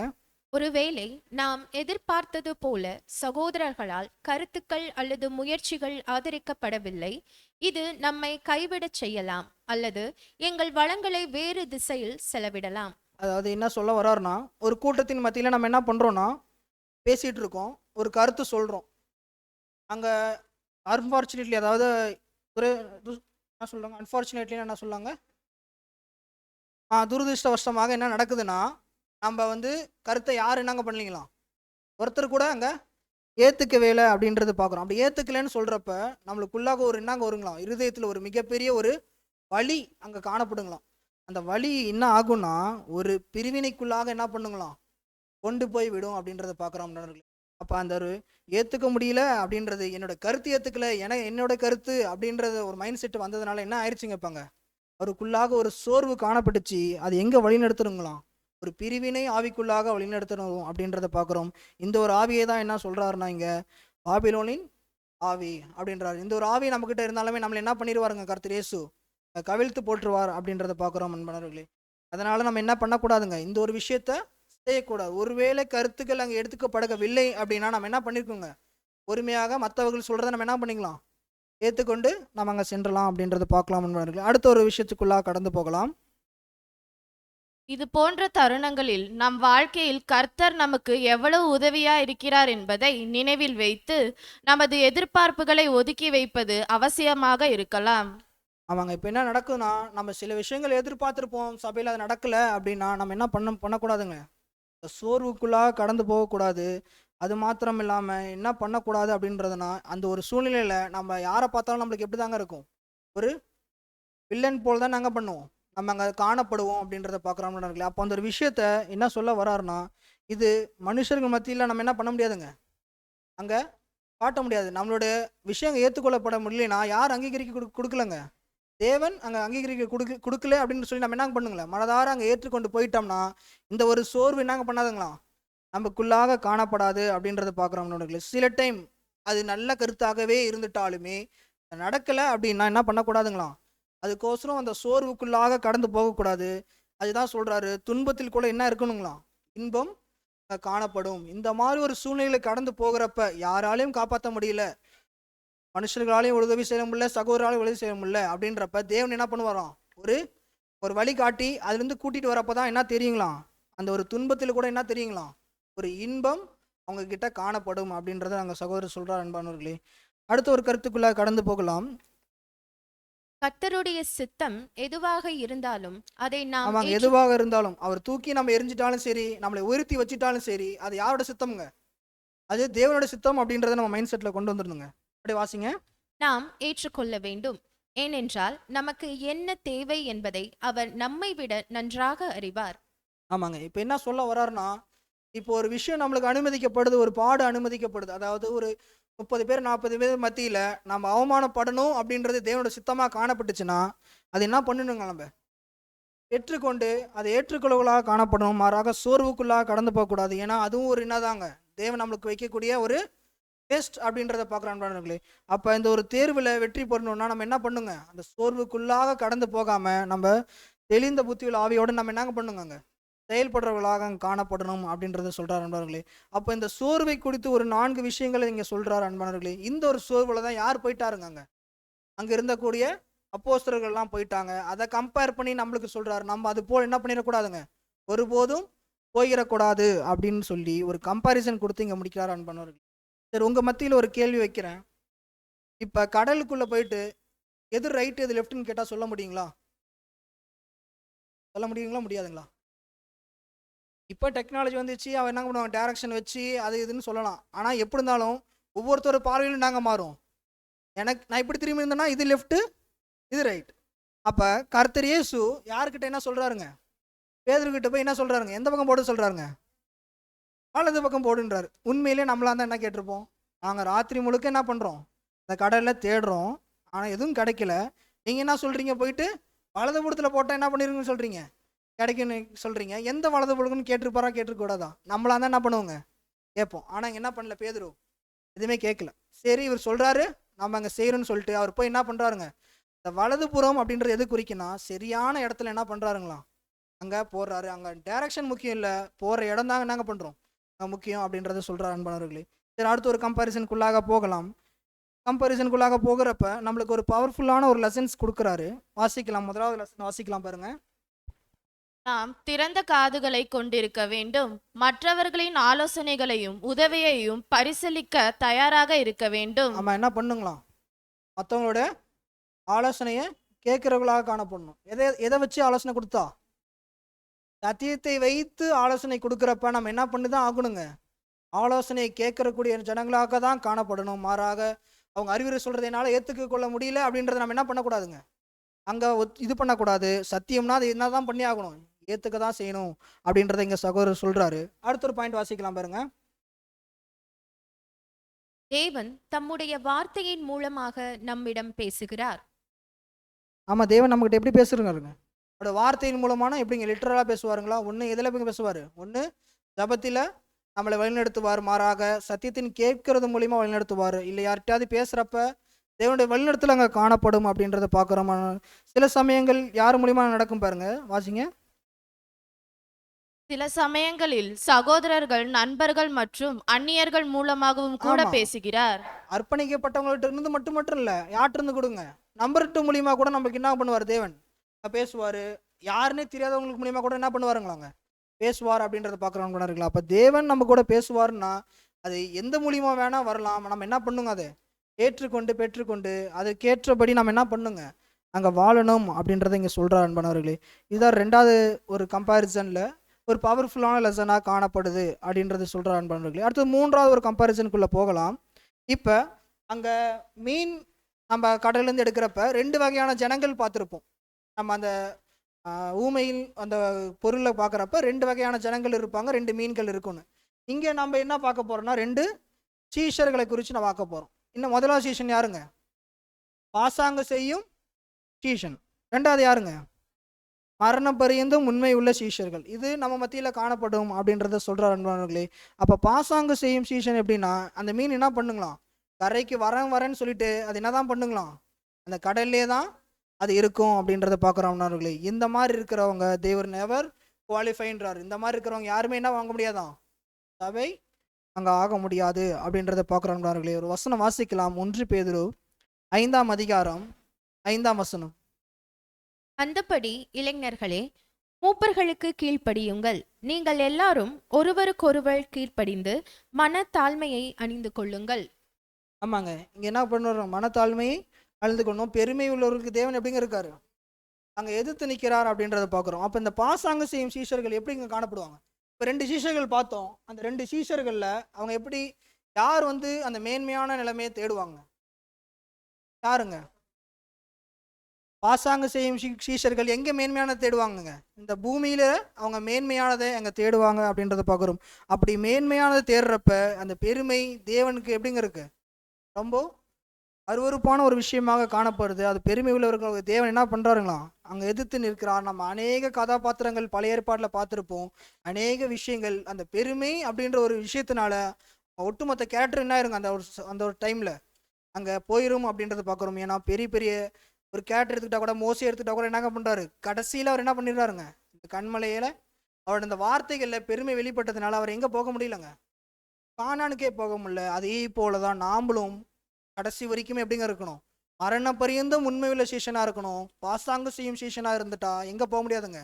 ஒருவேளை நாம் எதிர்பார்த்தது போல சகோதரர்களால் கருத்துக்கள் அல்லது முயற்சிகள் ஆதரிக்கப்படவில்லை. இது நம்மை கைவிடச் செய்யலாம் அல்லது எங்கள் வளங்களை வேறு திசையில் செலவிடலாம். அதாவது என்ன சொல்ல வர்றாருன்னா, ஒரு கூட்டத்தின் மத்தியில் நம்ம என்ன பண்ணுறோன்னா, பேசிகிட்டு இருக்கோம், ஒரு கருத்து சொல்கிறோம், அங்கே அன்ஃபார்ச்சுனேட்லி, அதாவது ஒரு என்ன சொல்கிறாங்க, அன்ஃபார்ச்சுனேட்லி என்ன சொல்லாங்க, துரதிருஷ்டவசமாக என்ன நடக்குதுன்னா, நம்ம கருத்தை யார் என்னங்க பண்ணலீங்களாம், ஒருத்தர் கூட அங்கே ஏற்றுக்கவே இல்லை அப்படின்றது பார்க்குறோம். அப்படி ஏற்றுக்கலைன்னு சொல்கிறப்ப நம்மளுக்குள்ளாக ஒரு என்னங்க வருங்களாம், இருதயத்தில் ஒரு மிகப்பெரிய ஒரு வலி அங்கே காணப்படுங்களாம். அந்த வலி என்ன ஆகும்னா ஒரு பிரிவினைக்குள்ளாக என்ன பண்ணுங்களாம், கொண்டு போய் விடும் அப்படின்றத பார்க்குறோம் நண்பர்களே. அப்போ அந்த ஒரு ஏற்றுக்க முடியல அப்படின்றது, என்னோட கருத்து ஏற்றுக்கல, என்னோட கருத்து அப்படின்றது ஒரு மைண்ட் செட் வந்ததுனால என்ன ஆயிடுச்சுங்க, இப்பாங்க அவருக்குள்ளாக ஒரு சோர்வு காணப்பட்டுச்சு. அது எங்கே வழிநடத்துருங்களாம், ஒரு பிரிவினை ஆவிக்குள்ளாக வழிநடத்தணும் அப்படின்றத பார்க்குறோம். இந்த ஒரு ஆவியை தான் என்ன சொல்கிறாருன்னா இங்கே பாபிலோனின் ஆவி அப்படின்றாரு. இந்த ஒரு ஆவி நம்மக்கிட்ட இருந்தாலுமே நம்மளை என்ன பண்ணிடுவாருங்க, கர்த்தர் இயேசு கவிழ்த்து போட்டுருவார் அப்படின்றத பார்க்குறோம் அன்பானவர்களே. அதனால் நம்ம என்ன பண்ணக்கூடாதுங்க, இந்த ஒரு விஷயத்த செய்யக்கூடாது. ஒருவேளை கருத்துக்கள் அங்கே எடுத்துக்கப்படவில்லை அப்படின்னா நம்ம என்ன பண்ணியிருக்கோங்க, பொறுமையாக மற்றவர்கள் சொல்கிறத நம்ம என்ன பண்ணிக்கலாம், ஏற்றுக்கொண்டு நம்ம அங்கே சென்றலாம் அப்படின்றத பார்க்கலாம் அன்பானவர்களே. அடுத்த ஒரு விஷயத்துக்குள்ளாக கடந்து போகலாம். இது போன்ற தருணங்களில் நம் வாழ்க்கையில் கர்த்தர் நமக்கு எவ்வளவு உதவியா இருக்கிறார் என்பதை நினைவில் வைத்து நமது எதிர்பார்ப்புகளை ஒதுக்கி வைப்பது அவசியமாக இருக்கலாம். ஆமாங்க, இப்போ என்ன நடக்குதுன்னா, நம்ம சில விஷயங்கள் எதிர்பார்த்துருப்போம், சபையில் அது நடக்கலை அப்படின்னா நம்ம என்ன பண்ணக்கூடாதுங்க, சோர்வுக்குள்ளாக கடந்து போகக்கூடாது. அது மாத்திரம் இல்லாமல் என்ன பண்ணக்கூடாது அப்படின்றதுனா, அந்த ஒரு சூழ்நிலையில் நம்ம யாரை பார்த்தாலும் நம்மளுக்கு எப்படி தாங்க இருக்கும், ஒரு வில்லன் போல் தான் நாங்கள் பண்ணுவோம், நம்ம அங்கே காணப்படுவோம் அப்படின்றத பார்க்குறோம். அப்போ அந்த ஒரு விஷயத்த என்ன சொல்ல வராருன்னா, இது மனுஷர்கள் மத்தியில் நம்ம என்ன பண்ண முடியாதுங்க, அங்கே காட்ட முடியாது. நம்மளுடைய விஷயம் ஏற்றுக்கொள்ளப்பட முடியலனா யார் அங்கீகரிக்க கொடுக்கலங்க, தேவன் அங்கே அங்கீகரிக்க கொடுக்கல அப்படின்னு சொல்லி நம்ம என்ன பண்ணுங்களேன், மனதார அங்கே ஏற்றுக்கொண்டு போயிட்டோம்னா இந்த ஒரு சோர்வு என்னங்க பண்ணாதுங்களாம், நமக்குள்ளாக காணப்படாது அப்படின்றத பார்க்குறோம் நண்பர்களே. சில டைம் அது நல்ல கருத்தாகவே இருந்துட்டாலுமே நடக்கலை அப்படின்னா என்ன பண்ணக்கூடாதுங்களாம், அதுக்கோசரம் அந்த சோர்வுக்குள்ளாக கடந்து போகக்கூடாது. அதுதான் சொல்கிறாரு, துன்பத்தில் கூட என்ன இருக்கணுங்களாம், இன்பம் காணப்படும். இந்த மாதிரி ஒரு சூழ்நிலையில் கடந்து போகிறப்ப யாராலையும் காப்பாற்ற முடியல, மனுஷர்களாலையும் உதவி செய்ய முடியல, சகோதராலையும் உதவி செய்ய முடியல அப்படின்றப்ப தேவன் என்ன பண்ணுவாராம், ஒரு வழி காட்டி அதுலேருந்து கூட்டிகிட்டு வரப்போ தான் என்ன தெரியுங்களாம், அந்த ஒரு துன்பத்தில் கூட என்ன தெரியுங்களாம், ஒரு இன்பம் அவங்க கிட்ட காணப்படும் அப்படின்றத நாங்கள் சகோதரர் சொல்கிறார் அன்பானவர்களே. அடுத்த ஒரு கருத்துக்குள்ளே கடந்து போகலாம். கர்த்தருடைய சித்தம் எதுவாக இருந்தாலும் அதை நாம் ஆமாங்க, எதுவாக இருந்தாலும் அவர் தூக்கி நம்ம எரிஞ்சிட்டாலும் சரி, நம்மளை உயர்த்தி வச்சிட்டாலும் சரி, அது யாரோட சித்தம்ங்க? அது தேவனோட சித்தம் அப்படின்றத நம்ம மைண்ட் செட்டில் கொண்டு வந்துடணுங்க. அப்படியே வாசிங்க. நாம் ஏற்றுக்கொள்ள வேண்டும். ஏனென்றால் நமக்கு என்ன தேவை என்பதை அவர் நம்மை விட நன்றாக அறிவார். ஆமாங்க, இப்போ என்ன சொல்ல வர்றாருன்னா, இப்போ ஒரு விஷயம் நம்மளுக்கு அனுமதிக்கப்படுது, ஒரு பாடு அனுமதிக்கப்படுது. அதாவது ஒரு 30 பேர் 40 பேர் மத்தியில் நம்ம அவமானப்படணும் அப்படின்றது தேவனோட சித்தமாக காணப்பட்டுச்சுன்னா அது என்ன பண்ணணுங்க? நம்ம பெற்றுக்கொண்டு அதை ஏற்றுக்கொள்ளவர்களாக காணப்படணும். மாறாக சோர்வுக்குள்ளாக கடந்து போகக்கூடாது. ஏன்னா அதுவும் ஒரு என்னதாங்க தேவன் நம்மளுக்கு வைக்கக்கூடிய ஒரு டெஸ்ட் அப்படின்றத பார்க்குறாங்களே. அப்போ இந்த ஒரு தேர்வில் வெற்றி பெறணும்னா நம்ம என்ன பண்ணுங்க? அந்த சோர்வுக்குள்ளாக கடந்து போகாமல் நம்ம தெளிந்த புத்தியுள்ள ஆவியோடு நம்ம என்னங்க பண்ணுங்க? செயல்படுறவர்களாக காணப்படணும் அப்படின்றத சொல்கிறார் அன்பானவர்களே. அப்போ இந்த சோர்வை குறித்து ஒரு 4 விஷயங்களை இங்கே சொல்கிறார் அன்பானவர்களே. இந்த ஒரு சோர்வில் தான் யார் போயிட்டாருங்க? அங்கே இருந்தக்கூடிய அப்போஸ்தலர்கள்லாம் போயிட்டாங்க. அதை கம்பேர் பண்ணி நம்மளுக்கு சொல்கிறாரு, நம்ம அது போல் என்ன பண்ணிடக்கூடாதுங்க, ஒருபோதும் போயிடக்கூடாது அப்படின்னு சொல்லி ஒரு கம்பாரிசன் கொடுத்து இங்கே முடிக்கிறார் அன்பானவர்களே. சரி, உங்கள் மத்தியில் ஒரு கேள்வி வைக்கிறேன். இப்போ கடலுக்குள்ளே போயிட்டு எது ரைட்டு எது லெஃப்ட்னு கேட்டால் சொல்ல முடியுங்களா? சொல்ல முடியுங்களா? முடியாதுங்களா? இப்போ டெக்னாலஜி வந்துச்சு, அவன் என்ன பண்ணுவாங்க, டேரக்ஷன் வச்சு அது இதுன்னு சொல்லலாம். ஆனால் எப்படி இருந்தாலும் ஒவ்வொருத்தர் பார்வையிலும் நாங்கள் மாறும். நான் இப்படி திரும்பி இருந்தேன்னா இது லெஃப்ட்டு இது ரைட். அப்போ கர்த்தர் இயேசு யார்கிட்ட என்ன சொல்கிறாருங்க? பேதுருக்கிட்ட போய் என்ன சொல்கிறாருங்க? எந்த பக்கம் போட சொல்கிறாருங்க? வலது பக்கம் போடுன்றாரு. உண்மையிலே நம்மளாம் தான் என்ன கேட்டிருப்போம்? நாங்கள் ராத்திரி முழுக்க என்ன பண்ணுறோம்? இந்த கடலில் தேடுறோம், ஆனால் எதுவும் கிடைக்கல. நீங்கள் என்ன சொல்கிறீங்க? போயிட்டு வலது புறத்தில் போட்டால் என்ன பண்ணிருங்கன்னு சொல்கிறீங்க? கிடைக்குன்னு சொல்கிறீங்க. எந்த வலது புறம்னு கேட்டிருப்பாரா? கேட்டிருக்கூடாதா? நம்மளாம் தான் என்ன பண்ணுவோங்க? கேட்போம். ஆனால் இங்கே என்ன பண்ணல பேதுரு? எதுவுமே கேட்கல. சரி, இவர் சொல்கிறாரு நம்ம அங்கே செய்கிறோன்னு சொல்லிட்டு அவர் போய் என்ன பண்ணுறாருங்க? இந்த வலது புறம் அப்படின்றது எது குறிக்குன்னா சரியான இடத்துல என்ன பண்ணுறாருங்களாம்? அங்கே போடுறாரு. அங்கே டைரக்ஷன் முக்கியம் இல்லை, போகிற இடம் தாங்க நாங்கள் பண்ணுறோம் முக்கியம் அப்படின்றத சொல்கிறார் அன்பானவர்களே. சரி, அடுத்து ஒரு கம்பாரிசனுக்குள்ளாக போகலாம். கம்பாரிசனுக்குள்ளாக போகிறப்ப நம்மளுக்கு ஒரு பவர்ஃபுல்லான ஒரு லெசன்ஸ் கொடுக்குறாரு. வாசிக்கலாம். முதலாவது லெசன் வாசிக்கலாம் பாருங்க. நாம் திறந்த காதுகளை கொண்டிருக்க வேண்டும். மற்றவர்களின் ஆலோசனைகளையும் உதவியையும் பரிசீலிக்க தயாராக இருக்க வேண்டும். நம்ம என்ன பண்ணுங்களாம்? மற்றவங்களோட ஆலோசனையை கேட்குறவர்களாக காணப்படணும். எதை வச்சு ஆலோசனை கொடுத்தா? சத்தியத்தை வைத்து ஆலோசனை கொடுக்குறப்ப நம்ம என்ன பண்ணி தான் ஆகணுங்க? ஆலோசனையை கேட்கறக்கூடிய ஜனங்களாக தான் காணப்படணும். மாறாக அவங்க அறிவுரை சொல்கிறத என்னால் ஏற்றுக்க கொள்ள முடியல அப்படின்றத நம்ம என்ன பண்ணக்கூடாதுங்க? அங்கே இது பண்ணக்கூடாது. சத்தியம்னா அது என்ன தான் பண்ணி ஆகணும்? ஏற்றுக்க தான் செய்யணும் அப்படின்றத இங்கே சகோதரர் சொல்கிறாரு. அடுத்த ஒரு பாயிண்ட் வாசிக்கலாம் பாருங்க. தேவன் தம்முடைய வார்த்தையின் மூலமாக நம்மிடம் பேசுகிறார். ஆமாம், தேவன் நம்மகிட்ட எப்படி பேசுகிறாருங்க? அவரோட வார்த்தையின் மூலமான எப்படிங்க? லிட்டரலாக பேசுவாருங்களா? ஒன்று எதில் போய் பேசுவார்? ஒன்று ஜபத்தில் நம்மளை வழிநடத்துவார். மாறாக சத்தியத்தின் கேட்கறது மூலிமா வழிநடத்துவார். இல்லை யார்கிட்டயாவது பேசுகிறப்ப தேவனுடைய வழிநடத்தல் அங்கே காணப்படும் அப்படின்றத பார்க்குறோம். சில சமயங்கள் யார் மூலிமா நடக்கும் பாருங்க, வாசிங்க. சில சமயங்களில் சகோதரர்கள், நண்பர்கள் மற்றும் அந்நியர்கள் மூலமாகவும் கூட பேசுகிறார். அர்ப்பணிக்கப்பட்டவங்கள்ட்ட இருந்து மட்டும் இல்லை, யார்கிட்ட இருந்து கொடுங்க, நம்பர் 2 மூலியமா கூட நம்மளுக்கு என்ன பண்ணுவார்? தேவன் பேசுவார். யாருன்னே தெரியாதவங்களுக்கு மூலியமா கூட என்ன பண்ணுவாருங்களாங்க? பேசுவார் அப்படின்றத பார்க்குறவங்க கூட இருக்கலாம். அப்போ தேவன் நம்ம கூட பேசுவார்னா அது எந்த மூலியமா வேணால் வரலாம். நம்ம என்ன பண்ணுங்க? அதை ஏற்றுக்கொண்டு பெற்றுக்கொண்டு அதுக்கேற்றபடி நம்ம என்ன பண்ணுங்க? அங்கே வாழணும் அப்படின்றத இங்கே சொல்கிறார் அன்பானவர்களே. இதுதான் 2வது ஒரு கம்பேரிசனில் ஒரு பவர்ஃபுல்லான லெசனாக காணப்படுது அப்படின்றது சொல்கிறார் அன்பானவர்களே. அடுத்தது 3வது ஒரு கம்பேரிசனுக்குள்ளே போகலாம். இப்போ அங்கே மீன் நம்ம கடல்லேருந்து எடுக்கிறப்ப 2 வகையான ஜனங்கள் பார்த்துருப்போம். நம்ம அந்த ஊமையில் அந்த பொருளை பார்க்குறப்ப 2 வகையான ஜனங்கள் இருப்பாங்க, 2 மீன்கள் இருக்குன்னு. இங்கே நம்ம என்ன பார்க்க போகிறோம்னா 2 சீஷர்களை குறித்து நான் பார்க்க போகிறோம். இன்னும் முதலாவது சீஷன் யாருங்க? பாசாங்க செய்யும் சீஷன். 2வது யாருங்க? மரணம் பரியந்தும் உண்மை உள்ள சீஷர்கள். இது நம்ம மத்தியில் காணப்படும் அப்படின்றத சொல்கிறார் அன்பானவர்களே. அப்போ பாசாங்க செய்யும் சீஷன் எப்படின்னா அந்த மீன் என்ன பண்ணுங்களாம்? கரைக்கு வரேன்னு சொல்லிட்டு அது என்ன தான் பண்ணுங்களாம்? அந்த கடல்லே தான் அது இருக்கும் அப்படின்றத பார்க்குறோம்னார்களே. இந்த மாதிரி இருக்கிறவங்க தேவர் நெவர் குவாலிஃபைன்றார். இந்த மாதிரி இருக்கிறவங்க யாருமே என்ன வாங்க முடியாதான்? சபை அங்கே ஆக முடியாது அப்படின்றத பார்க்குறோம்னார்களே. ஒரு வசனம் வாசிக்கலாம். 1 பேதுரு 5ஆம் அதிகாரம் 5ஆம் வசனம். அந்தபடி இளைஞர்களே, மூப்பர்களுக்கு கீழ்ப்படியுங்கள். நீங்கள் எல்லாரும் ஒருவருக்கொருவர் கீழ்ப்படிந்து மனத்தாழ்மையை அணிந்து கொள்ளுங்கள். ஆமாங்க, இங்கே என்ன பண்ணுறோம்? மனத்தாழ்மையை அழிந்து கொள்ளணும். பெருமை உள்ளவர்களுக்கு தேவன் எப்படிங்க இருக்காரு? அங்கே எதிர்த்து நிற்கிறார் அப்படின்றத பார்க்குறோம். அப்போ இந்த பாசாங்கு செய்யும் சீஷர்கள் எப்படி இங்கே காணப்படுவாங்க? இப்போ 2 சீஷர்கள் பார்த்தோம். அந்த 2 சீஷர்களில் அவங்க எப்படி, யார் வந்து அந்த மேன்மையான நிலைமையை தேடுவாங்க? யாருங்க? பாசாங்கு செய்யும் சீஷர்கள் எங்கே மேன்மையானதை தேடுவாங்கங்க? இந்த பூமியில் அவங்க மேன்மையானதை அங்கே தேடுவாங்க அப்படின்றத பார்க்குறோம். அப்படி மேன்மையானதை தேடுறப்ப அந்த பெருமை தேவனுக்கு எப்படிங்க இருக்கு? ரொம்ப அருவருப்பான ஒரு விஷயமாக காணப்படுது. அது பெருமை உள்ளவர்கள் தேவன் என்ன பண்ணுறாருங்களாம்? அங்கே எதிர்த்து நிற்கிறார். நம்ம அநேக கதாபாத்திரங்கள் பழைய ஏற்பாட்டில் பார்த்துருப்போம். அநேக விஷயங்கள் அந்த பெருமை அப்படின்ற ஒரு விஷயத்தினால ஒட்டுமொத்த கேரக்டர் என்ன இருங்க அந்த ஒரு டைமில் அங்கே போயிடும் அப்படின்றத பார்க்குறோம். ஏன்னா பெரிய பெரிய ஒரு கேரக்டர் எடுத்துக்கிட்டா கூட, மோசை எடுத்துக்கிட்டா கூட என்னங்க பண்ணுறாரு? கடைசியில் அவர் என்ன பண்ணிடுறாருங்க? இந்த கண்மலையில் அவரோட இந்த வார்த்தைகளில் பெருமை வெளிப்பட்டதுனால அவர் எங்கே போக முடியலங்க? கானானுக்கே போக முடியல. அதே போல தான் நாமளும் கடைசி வரைக்குமே எப்படிங்க இருக்கணும்? மரண பரியந்தம் உண்மை உள்ள சீஷனாக இருக்கணும். பாசாங்கு செய்யும் சீஷனாக இருந்துட்டா எங்கே போக முடியாதுங்க?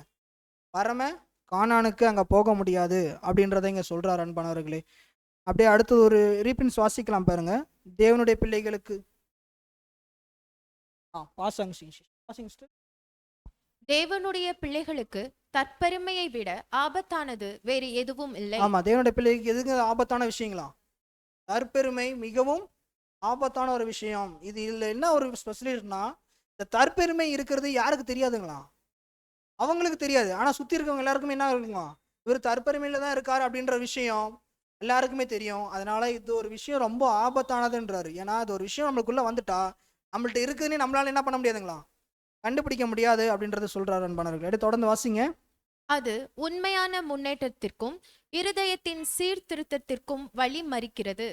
பரம கானானுக்கு அங்கே போக முடியாது அப்படின்றத இங்கே சொல்கிறார் அன்பானவர்களே. அப்படியே அடுத்தது ஒரு ரீபின்ஸ் வாசிக்கலாம் பாருங்க. தேவனுடைய பிள்ளைகளுக்கு பாசாங்கு செய்யும் சீஷன். தேவனுடைய பிள்ளைகளுக்கு தற்பெருமையை விட ஆபத்தானது வேறு எதுவும் இல்லை. ஆமா, தேவனுடைய பிள்ளைகளுக்கு எதுக்கு ஆபத்தான விஷயங்களா? தற்பெருமை மிகவும் ஆபத்தான ஒரு விஷயம். இதில் என்ன ஒரு ஸ்பெஷலிஸ்ட்னா, இந்த தற்பெருமை இருக்கிறது யாருக்கு தெரியாதுங்களா? அவங்களுக்கு தெரியாது. ஆனால் சுற்றி இருக்கவங்க எல்லாருக்குமே என்ன இருக்குங்களா? இவர் தற்பெருமையில் தான் இருக்கார் அப்படின்ற விஷயம் எல்லாருக்குமே தெரியும். அதனால இது ஒரு விஷயம் ரொம்ப ஆபத்தானதுன்றாரு. ஏன்னா அது ஒரு விஷயம் நம்மளுக்குள்ள வந்துட்டா நம்மள்ட்ட இருக்குதுன்னு நம்மளால என்ன பண்ண முடியாதுங்களா? கண்டுபிடிக்க முடியாது அப்படின்றத சொல்றாரு அன்பானவர்களே. அப்படியே தொடர்ந்து வாசிங்க. அது உண்மையான முன்னேற்றத்திற்கும் இருதயத்தின் சீர்திருத்தத்திற்கும் வழி மறிக்கிறது.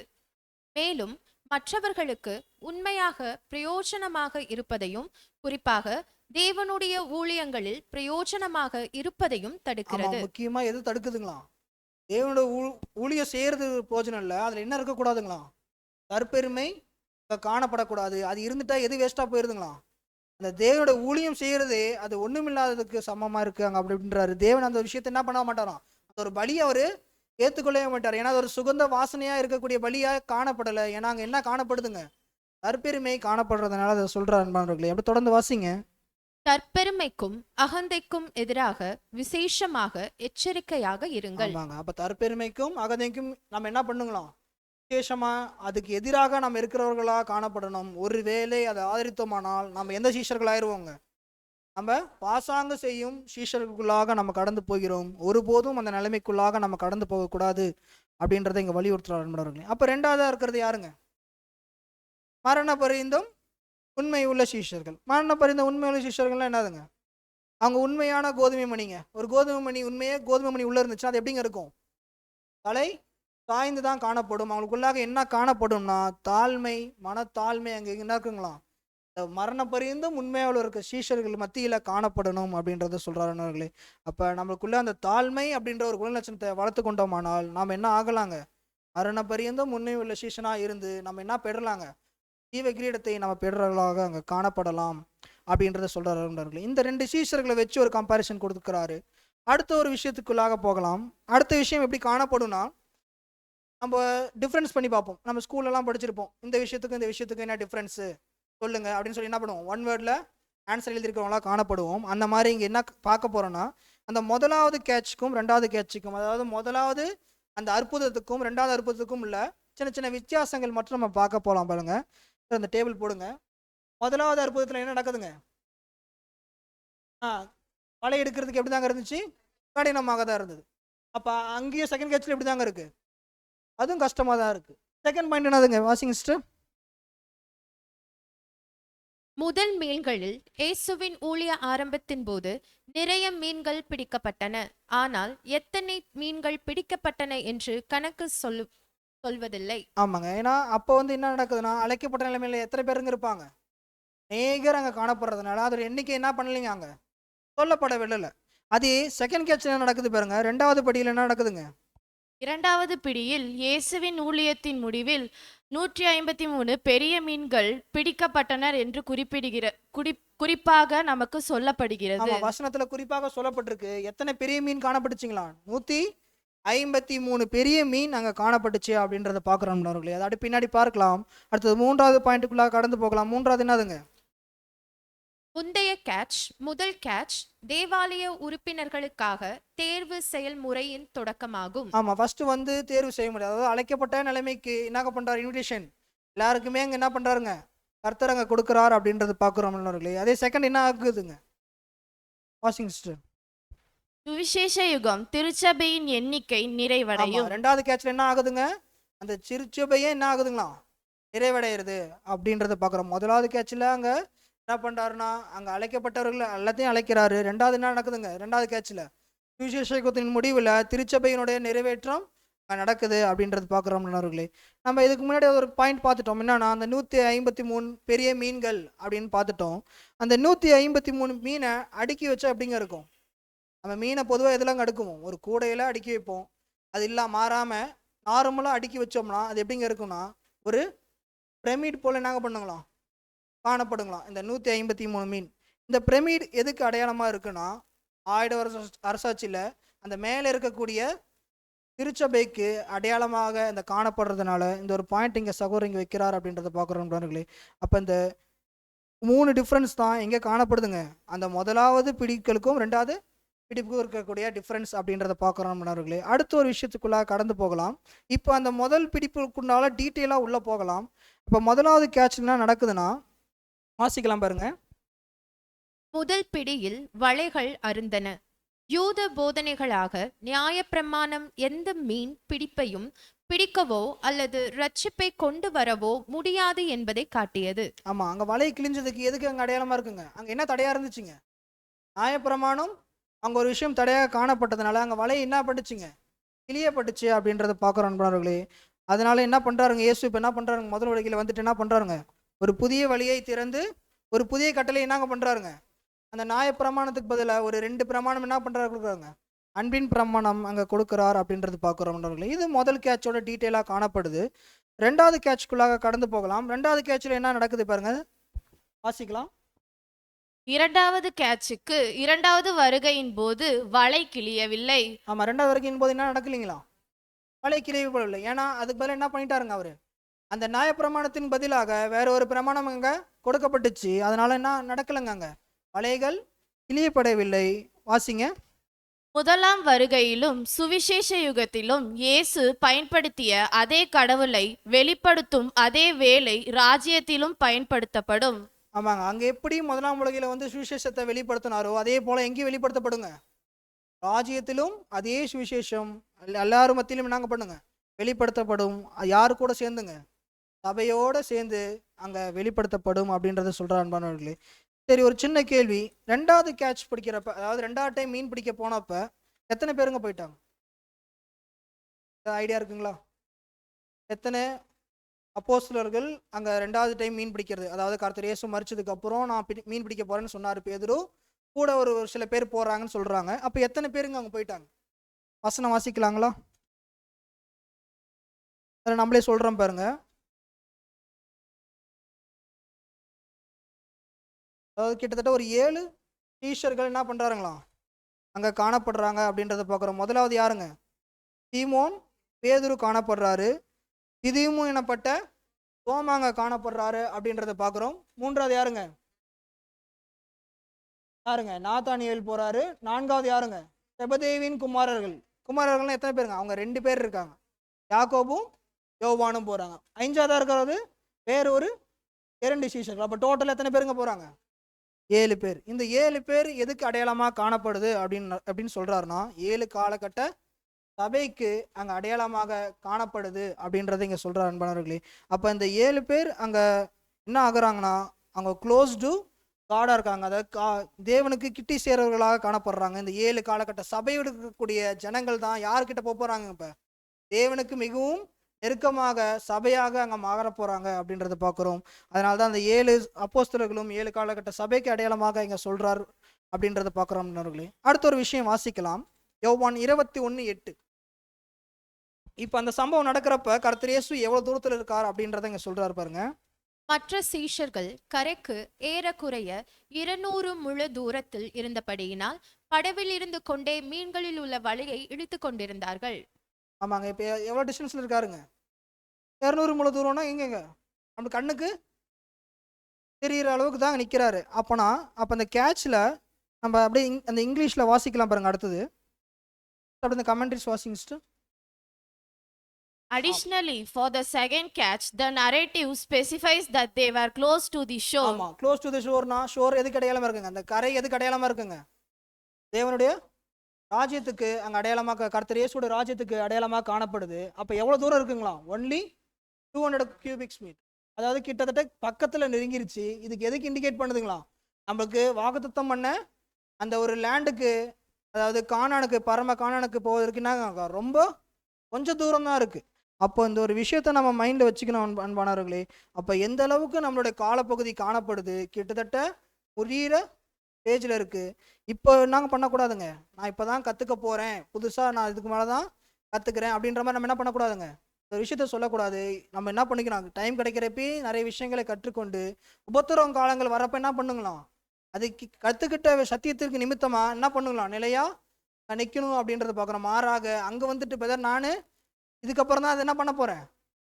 மேலும் மற்றவர்களுக்கு உண்மையாக பிரயோஜனமாக இருப்பதையும், குறிப்பாக தேவனுடைய ஊழியங்களில் பிரயோஜனமாக இருப்பதையும் தடுக்கிறது. முக்கியமா எது தடுக்குதுங்களா? தேவனோட ஊழியம் செய்யறது பிரயோஜனம் இல்லை. அதுல என்ன இருக்கக்கூடாதுங்களா? தற்பெருமை காணப்படக்கூடாது. அது இருந்துட்டா எது வேஸ்டா போயிருதுங்களா? அந்த தேவனோட ஊழியம் செய்யறதே அது ஒண்ணுமில்லாததுக்கு சமமா இருக்கு அங்க அப்படின்றாரு. தேவன் அந்த விஷயத்தை என்ன பண்ண மாட்டாராம்? அந்த ஒரு பலியை அவரு ஏற்றுக்கொள்ளவே மாட்டார். ஏன்னா அது ஒரு சுகந்த வாசனையா இருக்கக்கூடிய பலியா காணப்படலை. ஏன்னா அங்க என்ன காணப்படுதுங்க? தற்பெருமை காணப்படுறதுனால அதை சொல்றாரு அன்பானவர்களே. அப்படி தொடர்ந்து வாசிங்க. தற்பெருமைக்கும் அகந்தைக்கும் எதிராக விசேஷமாக எச்சரிக்கையாக இருங்கள். அப்ப தற்பெருமைக்கும் அகந்தைக்கும் நம்ம என்ன பண்ணுங்களாம்? விசேஷமா அதுக்கு எதிராக நம்ம இருக்கிறவர்களா காணப்படணும். ஒருவேளை அதை ஆதரித்தோமானால் நம்ம எந்த சீஷர்களாயிருவோங்க? நம்ம பாசாங்கு செய்யும் சீஷர்களுக்குள்ளாக நம்ம கடந்து போகிறோம். ஒருபோதும் அந்த நிலைமைக்குள்ளாக நம்ம கடந்து போகக்கூடாது அப்படின்றத இங்க வலியுறுத்துறாரு. அப்ப 2வதா இருக்கிறது யாருங்க? மரண பரியந்தம் உண்மை உள்ள சீஷர்கள். மரண பரியந்தம் உண்மை உள்ள சீஷர்கள்லாம் என்னதுங்க? அவங்க உண்மையான கோதுமை மணிங்க. ஒரு கோதுமை மணி உண்மையே கோதுமை மணி உள்ள இருந்துச்சுன்னா அது எப்படிங்க இருக்கும்? தலை சாய்ந்து தான் காணப்படும். அவங்களுக்குள்ளாக என்ன காணப்படும்னா தாழ்மை, மனத்தாழ்மை அங்கே என்ன இருக்குங்களா? மரண பரியந்தம் உண்மையாவில் இருக்க சீஷர்கள் மத்தியில் காணப்படணும் அப்படின்றத சொல்றாருன்னவர்களே. அப்போ நம்மளுக்குள்ள அந்த தாழ்மை அப்படின்ற ஒரு குணலட்சணத்தை வளர்த்து கொண்டோமானால் நாம் என்ன ஆகலாங்க? மரண பரியந்தம் உண்மை உள்ள சீஷனாக இருந்து நம்ம என்ன பெறலாங்க? ஜீவ கிரீடத்தை நம்ம பெறலாக அங்கே காணப்படலாம் அப்படின்றத சொல்றாருன்னவர்களே. இந்த 2 சீஷர்களை வச்சு ஒரு கம்பேரிசன் கொடுத்துக்கிறாரு. அடுத்த ஒரு விஷயத்துக்குள்ளாக போகலாம். அடுத்த விஷயம் எப்படி காணப்படும்னா, நம்ம டிஃப்ரென்ஸ் பண்ணி பார்ப்போம். நம்ம ஸ்கூல்லலாம் படிச்சிருப்போம், இந்த விஷயத்துக்கும் இந்த விஷயத்துக்கும் என்ன டிஃப்ரென்ஸு சொல்லுங்க அப்படின்னு சொல்லி என்ன பண்ணுவோம்? 1 வேர்டில் ஆன்சர் எழுதியிருக்கிறவங்களா காணப்படுவோம். அந்த மாதிரி இங்கே என்ன பார்க்க போகிறோன்னா, அந்த முதலாவது கேட்சுக்கும் 2வது கேட்சுக்கும், அதாவது முதலாவது அந்த அற்புதத்துக்கும் 2வது அற்புதத்துக்கும் உள்ள சின்ன சின்ன வித்தியாசங்கள் மட்டும் நம்ம பார்க்க போகலாம். பாருங்க, அந்த டேபிள் போடுங்க. முதலாவது அற்புதத்தில் என்ன நடக்குதுங்க? வலை எடுக்கிறதுக்கு எப்படி தாங்க இருந்துச்சு? கடினமாக தான் இருந்தது. அப்போ அங்கேயும் செகண்ட் கேட்சில் எப்படி தாங்க இருக்குது? அதுவும் கஷ்டமாக தான் இருக்குது. செகண்ட் பாயிண்ட் என்னதுங்க? Washing sister. முதல் மீன்களில் இயேசுவின் ஊழிய ஆரம்பத்தின் போது நிறைய மீன்கள் பிடிக்கப்பட்டன. ஆனால் எத்தனை மீன்கள் பிடிக்கப்பட்டன என்று கணக்கு சொல்வதில்லை. ஆமாங்க, ஏன்னா அப்போ என்ன நடக்குதுன்னா, அழைக்கப்பட்ட நிலைமையில எத்தனை பேருங்க இருப்பாங்க? அநேகர் அங்கே காணப்படுறதுனால அதோட எண்ணிக்கை என்ன பண்ணலைங்க, அங்கே சொல்லப்படவில்லை. அது செகண்ட் கேட்ச் என்ன நடக்குது பாருங்க. 2வது படியில் என்ன நடக்குதுங்க? 2வது பிடியில் இயேசுவின் ஊழியத்தின் முடிவில் 153 பெரிய மீன்கள் பிடிக்கப்பட்டனர் என்று குறிப்பாக நமக்கு சொல்லப்படுகிறது. ஆமா, வசனத்துல குறிப்பாக சொல்லப்பட்டிருக்கு. எத்தனை பெரிய மீன் காணப்பட்டுச்சுங்களா? 153 பெரிய மீன் அங்க காணப்பட்டுச்சு அப்படின்றத பாக்குறோம் நண்பர்களே. அதை பின்னாடி பார்க்கலாம். அடுத்தது 3வது பாயிண்ட்டுக்குள்ளாக கடந்து போகலாம். 3வது என்னதுங்க? முந்தைய கேட்ச் முதல் கேட்ச் தேவாலய உறுப்பினர்களுக்காக தேர்வு செயல்முறையின் தொடக்கமாகும். ஆமா, ஃபர்ஸ்ட் வந்து தேர்வு செய்ய முடியாது. அதாவது அழைக்கப்பட்ட நிலைமைக்கு என்ன பண்றாரு? இன்விடேஷன் எல்லாருக்குமே அங்க என்ன பண்றாருங்க? கர்த்தர் அங்க கொடுக்குறார் அப்படின்றது பாக்குறோம் நண்பர்களே. அதே செகண்ட் என்ன ஆகுதுங்க? Washing sister. சுவிசேஷ யுகம் திருச்சபையின் எண்ணிக்கை நிறைவடையும். 2வது கேட்ச்ல என்ன ஆகுதுங்க? அந்த திருச்சபையே என்ன ஆகுதுங்களா? நிறைவடைகிறது அப்படின்றத பாக்குறோம். 1வது கேட்ச்ல அங்க என்ன பண்றாருன்னா அங்க அழைக்கப்பட்டவர்கள் எல்லாத்தையும் அழைக்கிறாரு. 2வது என்ன நடக்குதுங்க? 2வது கேட்ச்ல சுவிசேஷ யுகத்தின் முடிவில் திருச்சபையினுடைய நிறைவேற்றம் நடக்குது அப்படின்றது பார்க்குறோம் நண்பர்களே. நம்ம இதுக்கு முன்னாடி ஒரு பாயிண்ட் பார்த்துட்டோம். என்னன்னா அந்த 153 பெரிய மீன்கள் அப்படின்னு பார்த்துட்டோம். அந்த 153 மீனை அடுக்கி வச்சா எப்படிங்க இருக்கும்? நம்ம மீனை பொதுவாக எதுலாங்க அடுக்குவோம்? ஒரு கூடையில் அடுக்கி வைப்போம். அது இல்லாமல் மாறாமல் நார்மலாக அடுக்கி வச்சோம்னா அது எப்படிங்க இருக்குன்னா ஒரு பிரமிட் போல் என்னங்க பண்ணுங்களாம்? காணப்படுங்களாம் இந்த 153 மீன். இந்த பிரமிட் எதுக்கு அடையாளமாக இருக்குன்னா 1000 வருஷ அரசாட்சியில் அந்த மேலே இருக்கக்கூடிய திருச்சபைக்கு அடையாளமாக இந்த காணப்படுறதுனால இந்த ஒரு பாயிண்ட் இங்கே சகோதரர் இங்கே வைக்கிறார் அப்படின்றத பார்க்குறோம் நண்பர்களே. அப்போ இந்த 3 டிஃப்ரென்ஸ் தான் எங்கே காணப்படுதுங்க? அந்த 1வது பிடிப்புகளுக்கும் 2வது பிடிப்புக்கும் இருக்கக்கூடிய டிஃப்ரென்ஸ் அப்படின்றத பார்க்குறோம் நண்பர்களே. அடுத்த ஒரு விஷயத்துக்குள்ளாக கடந்து போகலாம். இப்போ அந்த முதல் பிடிப்புக்குள்ளால டீட்டெயிலாக உள்ளே போகலாம். இப்போ 1வது கேட்ச் என்ன நடக்குதுன்னா வாசிக்கலாம் பாருங்க. முதல் பிடியில் வலைகள் அருந்தன. யூத போதனைகளாக நியாயப்பிரமாணம் எந்த மீன் பிடிப்பையும் பிடிக்கவோ அல்லது ரட்சிப்பை கொண்டு வரவோ முடியாது என்பதை காட்டியது. ஆமா, அங்க வலை கிழிஞ்சதுக்கு எதுக்கு அங்க அடையாளமா இருக்குங்க? அங்க என்ன தடையா இருந்துச்சுங்க? நியாயப்பிரமாணம் அங்க ஒரு விஷயம் தடையாக காணப்பட்டதுனால அங்க வலை என்ன பட்டுச்சுங்க? கிளியப்பட்டுச்சு அப்படின்றத பார்க்குறோம் நண்பர்களே. அதனால என்ன பண்றாருங்க? இயேசு இப்போ என்ன பண்றாருங்க? முதல் உலகில் வந்துட்டு என்ன பண்றாருங்க? ஒரு புதிய வழியை திறந்து ஒரு புதிய கட்டளை என்னங்க பண்றாருங்க? அந்த நியாயப்பிரமாணத்துக்கு பதிலாக ஒரு 2 பிரமாணம் என்ன பண்றாரு? கொடுக்குறாங்க. அன்பின் பிரமாணம் அங்கே கொடுக்குறார் அப்படின்றது பார்க்குறோம் நண்பர்களே. இது முதல் கேட்சோட டீட்டெயிலாக காணப்படுது. 2வது கேட்சுக்குள்ளாக கடந்து போகலாம். 2வது கேட்சில் என்ன நடக்குது பாருங்க, வாசிக்கலாம். 2வது கேட்சுக்கு 2வது வருகையின் போது வலை கிழியவில்லை. ஆமா, 2வது வருகையின் போது என்ன நடக்கலைங்களா? வலை கிழியவில்லை. ஏன்னா அதுக்கு பதிலாக என்ன பண்ணிட்டாருங்க அவரு? அந்த நியாயப்பிரமாணத்தின் பதிலாக வேற ஒரு பிரமாணம் அங்க கொடுக்கப்பட்டுச்சு. அதனால என்ன நடக்கலைங்க? அங்க வலைகள் கிழியப்படவில்லை. வாசிங்க. முதலாம் வருகையிலும் சுவிசேஷ யுகத்திலும் இயேசு பயன்படுத்திய அதே கடவுளை வெளிப்படுத்தும் அதே வேலை ராஜ்யத்திலும் பயன்படுத்தப்படும். ஆமாங்க, அங்க எப்படி முதலாம் உலகில வந்து சுவிசேஷத்தை வெளிப்படுத்தினாரோ அதே போல எங்கேயும் வெளிப்படுத்தப்படுங்க. ராஜ்யத்திலும் அதே சுவிசேஷம் எல்லாரும் மத்தியிலும் நாங்க பண்ணுங்க வெளிப்படுத்தப்படும். யாரு கூட சேர்ந்துங்க? சபையோட சேர்ந்து அங்க வெளிப்படுத்தப்படும் அப்படின்றத சொல்றார் அன்பானவர்களே. சரி, ஒரு சின்ன கேள்வி. 2வது கேட்ச் பிடிக்கிறப்ப, அதாவது 2வது டைம் மீன் பிடிக்க போனப்ப எத்தனை பேருங்க போயிட்டாங்க? ஐடியா இருக்குங்களா? எத்தனை அப்போஸ்தலர்கள் அங்க 2வது டைம் மீன் பிடிக்கிறது, அதாவது கர்த்தர் இயேசு மரிச்சதுக்கு அப்புறம் நான் மீன் பிடிக்க போறேன்னு சொன்னாரு பேதுரு, கூட ஒரு சில பேர் போறாங்கன்னு சொல்றாங்க. அப்ப எத்தனை பேருங்க அங்க போயிட்டாங்க? வசனம் வாசிக்கலாங்களா? நம்மளே சொல்றோம் பாருங்க. அதாவது கிட்டத்தட்ட ஒரு 7 டீச்சர்கள் என்ன பண்றாருங்களா அங்க காணப்படுறாங்க அப்படின்றத பார்க்குறோம். முதலாவது யாருங்க? சீமோன் பேதுரு காணப்படுறாரு. திதிமு எனப்பட்ட தோமாங்க காணப்படுறாரு அப்படின்றத பார்க்குறோம். 3வது யாருங்க? நாத்தானியேல் போறாரு. 4வது யாருங்க? செபதேவின் குமாரர்கள். குமாரர்கள் எத்தனை பேருங்க? அவங்க 2 பேர் இருக்காங்க. யாக்கோபும் யோவானும் போறாங்க. 5வதா இருக்கிறது வேற ஒரு 2 சீஷர்கள். அப்ப டோட்டல் எத்தனை பேருங்க போறாங்க? 7 பேர். இந்த 7 பேர் எதுக்கு அடையாளமாக காணப்படுது அப்படின்னு சொல்றாருன்னா 7 காலகட்ட சபைக்கு அங்க அடையாளமாக காணப்படுது அப்படின்றத இங்க சொல்றாரு அன்பானவர்களே. அப்ப இந்த 7 பேர் அங்க என்ன ஆகுறாங்கன்னா அவங்க க்ளோஸ்டு காடா இருக்காங்க. அதாவது தேவனுக்கு கிட்டி சேர்றவர்களாக காணப்படுறாங்க. இந்த 7 காலகட்ட சபையோடு இருக்கக்கூடிய ஜனங்கள் தான் யார்கிட்ட போறாங்க? இப்ப தேவனுக்கு மிகவும் நெருக்கமாக சபையாக அங்க மாற போறாங்க அப்படின்றத பார்க்கிறோம். அதனால்தான் அந்த 7 அப்போஸ்தலர்களும் 7 காலகட்ட சபைக்கு அடையாளமாக இங்க சொல்றார் அப்படின்றத பார்க்கிறோம் நண்பர்களே. அடுத்த ஒரு விஷயம் வாசிக்கலாம். யோவான் 21:8. இப்ப அந்த சம்பவம் நடக்கிறப்ப கர்த்தர் இயேசு எவ்வளவு தூரத்துல இருக்கார் அப்படின்றத இங்க சொல்றாரு பாருங்க. மற்ற சீஷர்கள் கரைக்கு ஏறக்குறைய 200 முழ தூரத்தில் இருந்தபடியினால் படவில் இருந்து கொண்டே மீன்களில் உள்ள வலையை இழுத்து கொண்டிருந்தார்கள். ஆமாங்க. இப்போ எவ்வளோ டிஸ்டன்ஸில் இருக்காருங்க? 200 முழ தூரம்னா எங்கங்க? நம்ம கண்ணுக்கு தெரிகிற அளவுக்கு தான் நிற்கிறாரு. அப்போ அந்த கேட்சில் நம்ம அப்படியே அந்த இங்கிலீஷில் வாசிக்கலாம் பாருங்க. அடுத்தது அப்படி இந்த commentaries வாசிங்கிட்டு. Additionally, for the second catch, the narrative specifies that they were close to the shore. ஆமாம், க்ளோஸ் டு தி ஷோர்னா ஷோர் எதுக்கு அடையாளமாக இருக்குங்க? அந்த கரை எதுக்கு அடையாளமாக இருக்குங்க? தேவனுடைய ராஜ்யத்துக்கு அங்கே அடையாளமாக, கர்த்தர் இயேசுவோட ராஜ்யத்துக்கு அடையாளமாக காணப்படுது. அப்போ எவ்வளோ தூரம் இருக்குங்களாம்? Only 200 cubics meet. அதாவது கிட்டத்தட்ட பக்கத்தில் நெருங்கிருச்சு. இதுக்கு எதுக்கு இண்டிகேட் பண்ணுதுங்களாம்? நம்மளுக்கு வாக்குத்தத்தம் பண்ண அந்த ஒரு லேண்டுக்கு, அதாவது கானானுக்கு, பரம கானானுக்கு போவதற்குன்னா ரொம்ப கொஞ்சம் தூரம் தான் இருக்குது. அப்போ இந்த ஒரு விஷயத்த நம்ம மைண்டில் வச்சுக்கணும் அன்பானவர்களே. அப்போ எந்த அளவுக்கு நம்மளுடைய காலப்பகுதி காணப்படுது, கிட்டத்தட்ட புரியிற ஸ்டேஜில் இருக்குது. இப்போ நாங்கள் பண்ணக்கூடாதுங்க, நான் இப்போ தான் கற்றுக்க போகிறேன், புதுசாக நான் இதுக்கு மேலே தான் கற்றுக்கிறேன் அப்படின்ற மாதிரி நம்ம என்ன பண்ணக்கூடாதுங்க? ஒரு விஷயத்த சொல்லக்கூடாது. நம்ம என்ன பண்ணிக்கலாம்? டைம் கிடைக்கிறப்ப நிறைய விஷயங்களை கற்றுக்கொண்டு உபத்திரவம் காலங்கள் வரப்போ என்ன பண்ணுங்களாம்? அதுக்கு கற்றுக்கிட்ட சத்தியத்திற்கு நிமித்தமாக என்ன பண்ணுங்களாம்? நிலையாக நிற்கணும் அப்படின்றத பார்க்குறோம். மாறாக அங்கே வந்துட்டு பெதர் நான் இதுக்கப்புறம் தான் அதை என்ன பண்ண போகிறேன்,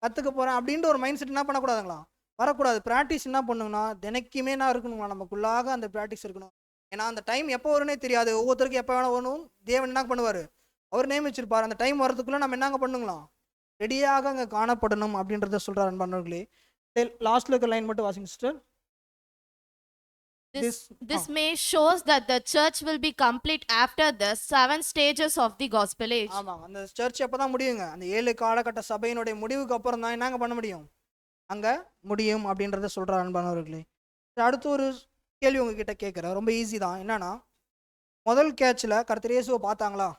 கற்றுக்க போகிறேன் அப்படின்ற ஒரு மைண்ட் செட் என்ன பண்ணக்கூடாதுங்களா? வரக்கூடாது. ப்ராக்டிஸ் என்ன பண்ணுங்கன்னா தினைக்குமே என்ன இருக்கணுங்களா? நமக்குள்ளாக அந்த ப்ராக்டிஸ் இருக்கணும். ஏன்னா அந்த டைம் எப்போ வரும்னே தெரியாது. ஒவ்வொருத்தருக்கும் எப்போ வேணால் வரணும். தேவன் என்ன பண்ணுவார்? அவர் நேம் வச்சிருப்பார். அந்த டைம் வரதுக்குள்ளே நம்ம என்னங்க பண்ணுங்களாம்? ரெடியாக அங்கே காணப்படணும் அப்படின்றத சொல்கிறார் அன்பானவர்களே. லாஸ்ட்டில் இருக்க லைன் மட்டும் வாசிங்க sister. This may shows that the church will be complete after the 7 stages of the gospel age. ஆமாம், அந்த சர்ச் எப்போ தான் முடியுங்க? அந்த 7 காலகட்ட சபையினுடைய முடிவுக்கு அப்புறம் தான் என்னங்க பண்ண முடியும்? அங்கே முடியும் அப்படின்றத சொல்கிறார் அன்பானவர்களே. அடுத்து ஒரு கேள்வி உங்ககிட்ட கேட்குறேன், ரொம்ப ஈஸி தான். என்னன்னா, முதல் கேட்சில் கர்த்தர் இயேசுவை பார்த்தாங்களா?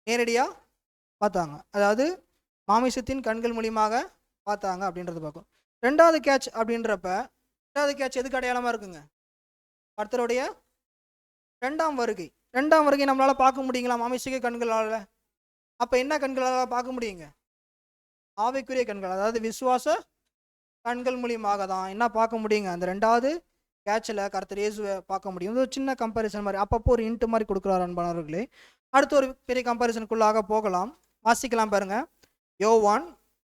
நேரடியாக பார்த்தாங்க, அதாவது மாமிசத்தின் கண்கள் மூலியமாக பார்த்தாங்க அப்படின்றத பார்க்கும். ரெண்டாவது கேட்ச் அப்படின்றப்ப, ரெண்டாவது கேட்ச் எதுக்கு அடையாளமாக இருக்குங்க? கர்த்தருடைய ரெண்டாம் வருகை. ரெண்டாம் வருகை நம்மளால் பார்க்க முடியுங்களா மாமிசிக கண்களால்? அப்போ என்ன கண்களால் பார்க்க முடியுங்க? ஆவிக்குரிய கண்கள், அதாவது விசுவாச கண்கள் மூலியமாக தான் என்ன பார்க்க முடியுங்க? அந்த ரெண்டாவது கேட்சில் கர்த்தர் இயேசுவை பார்க்க முடியும். ஒரு சின்ன கம்பேரிசன் மாதிரி, அப்பப்போ ஒரு இன்ட்டு மாதிரி கொடுக்குறாரு அன்பானவர்களே. அடுத்து ஒரு பெரிய கம்பேரிசனுக்குள்ளாக போகலாம். வாசிக்கலாம் பாருங்க. யோவான்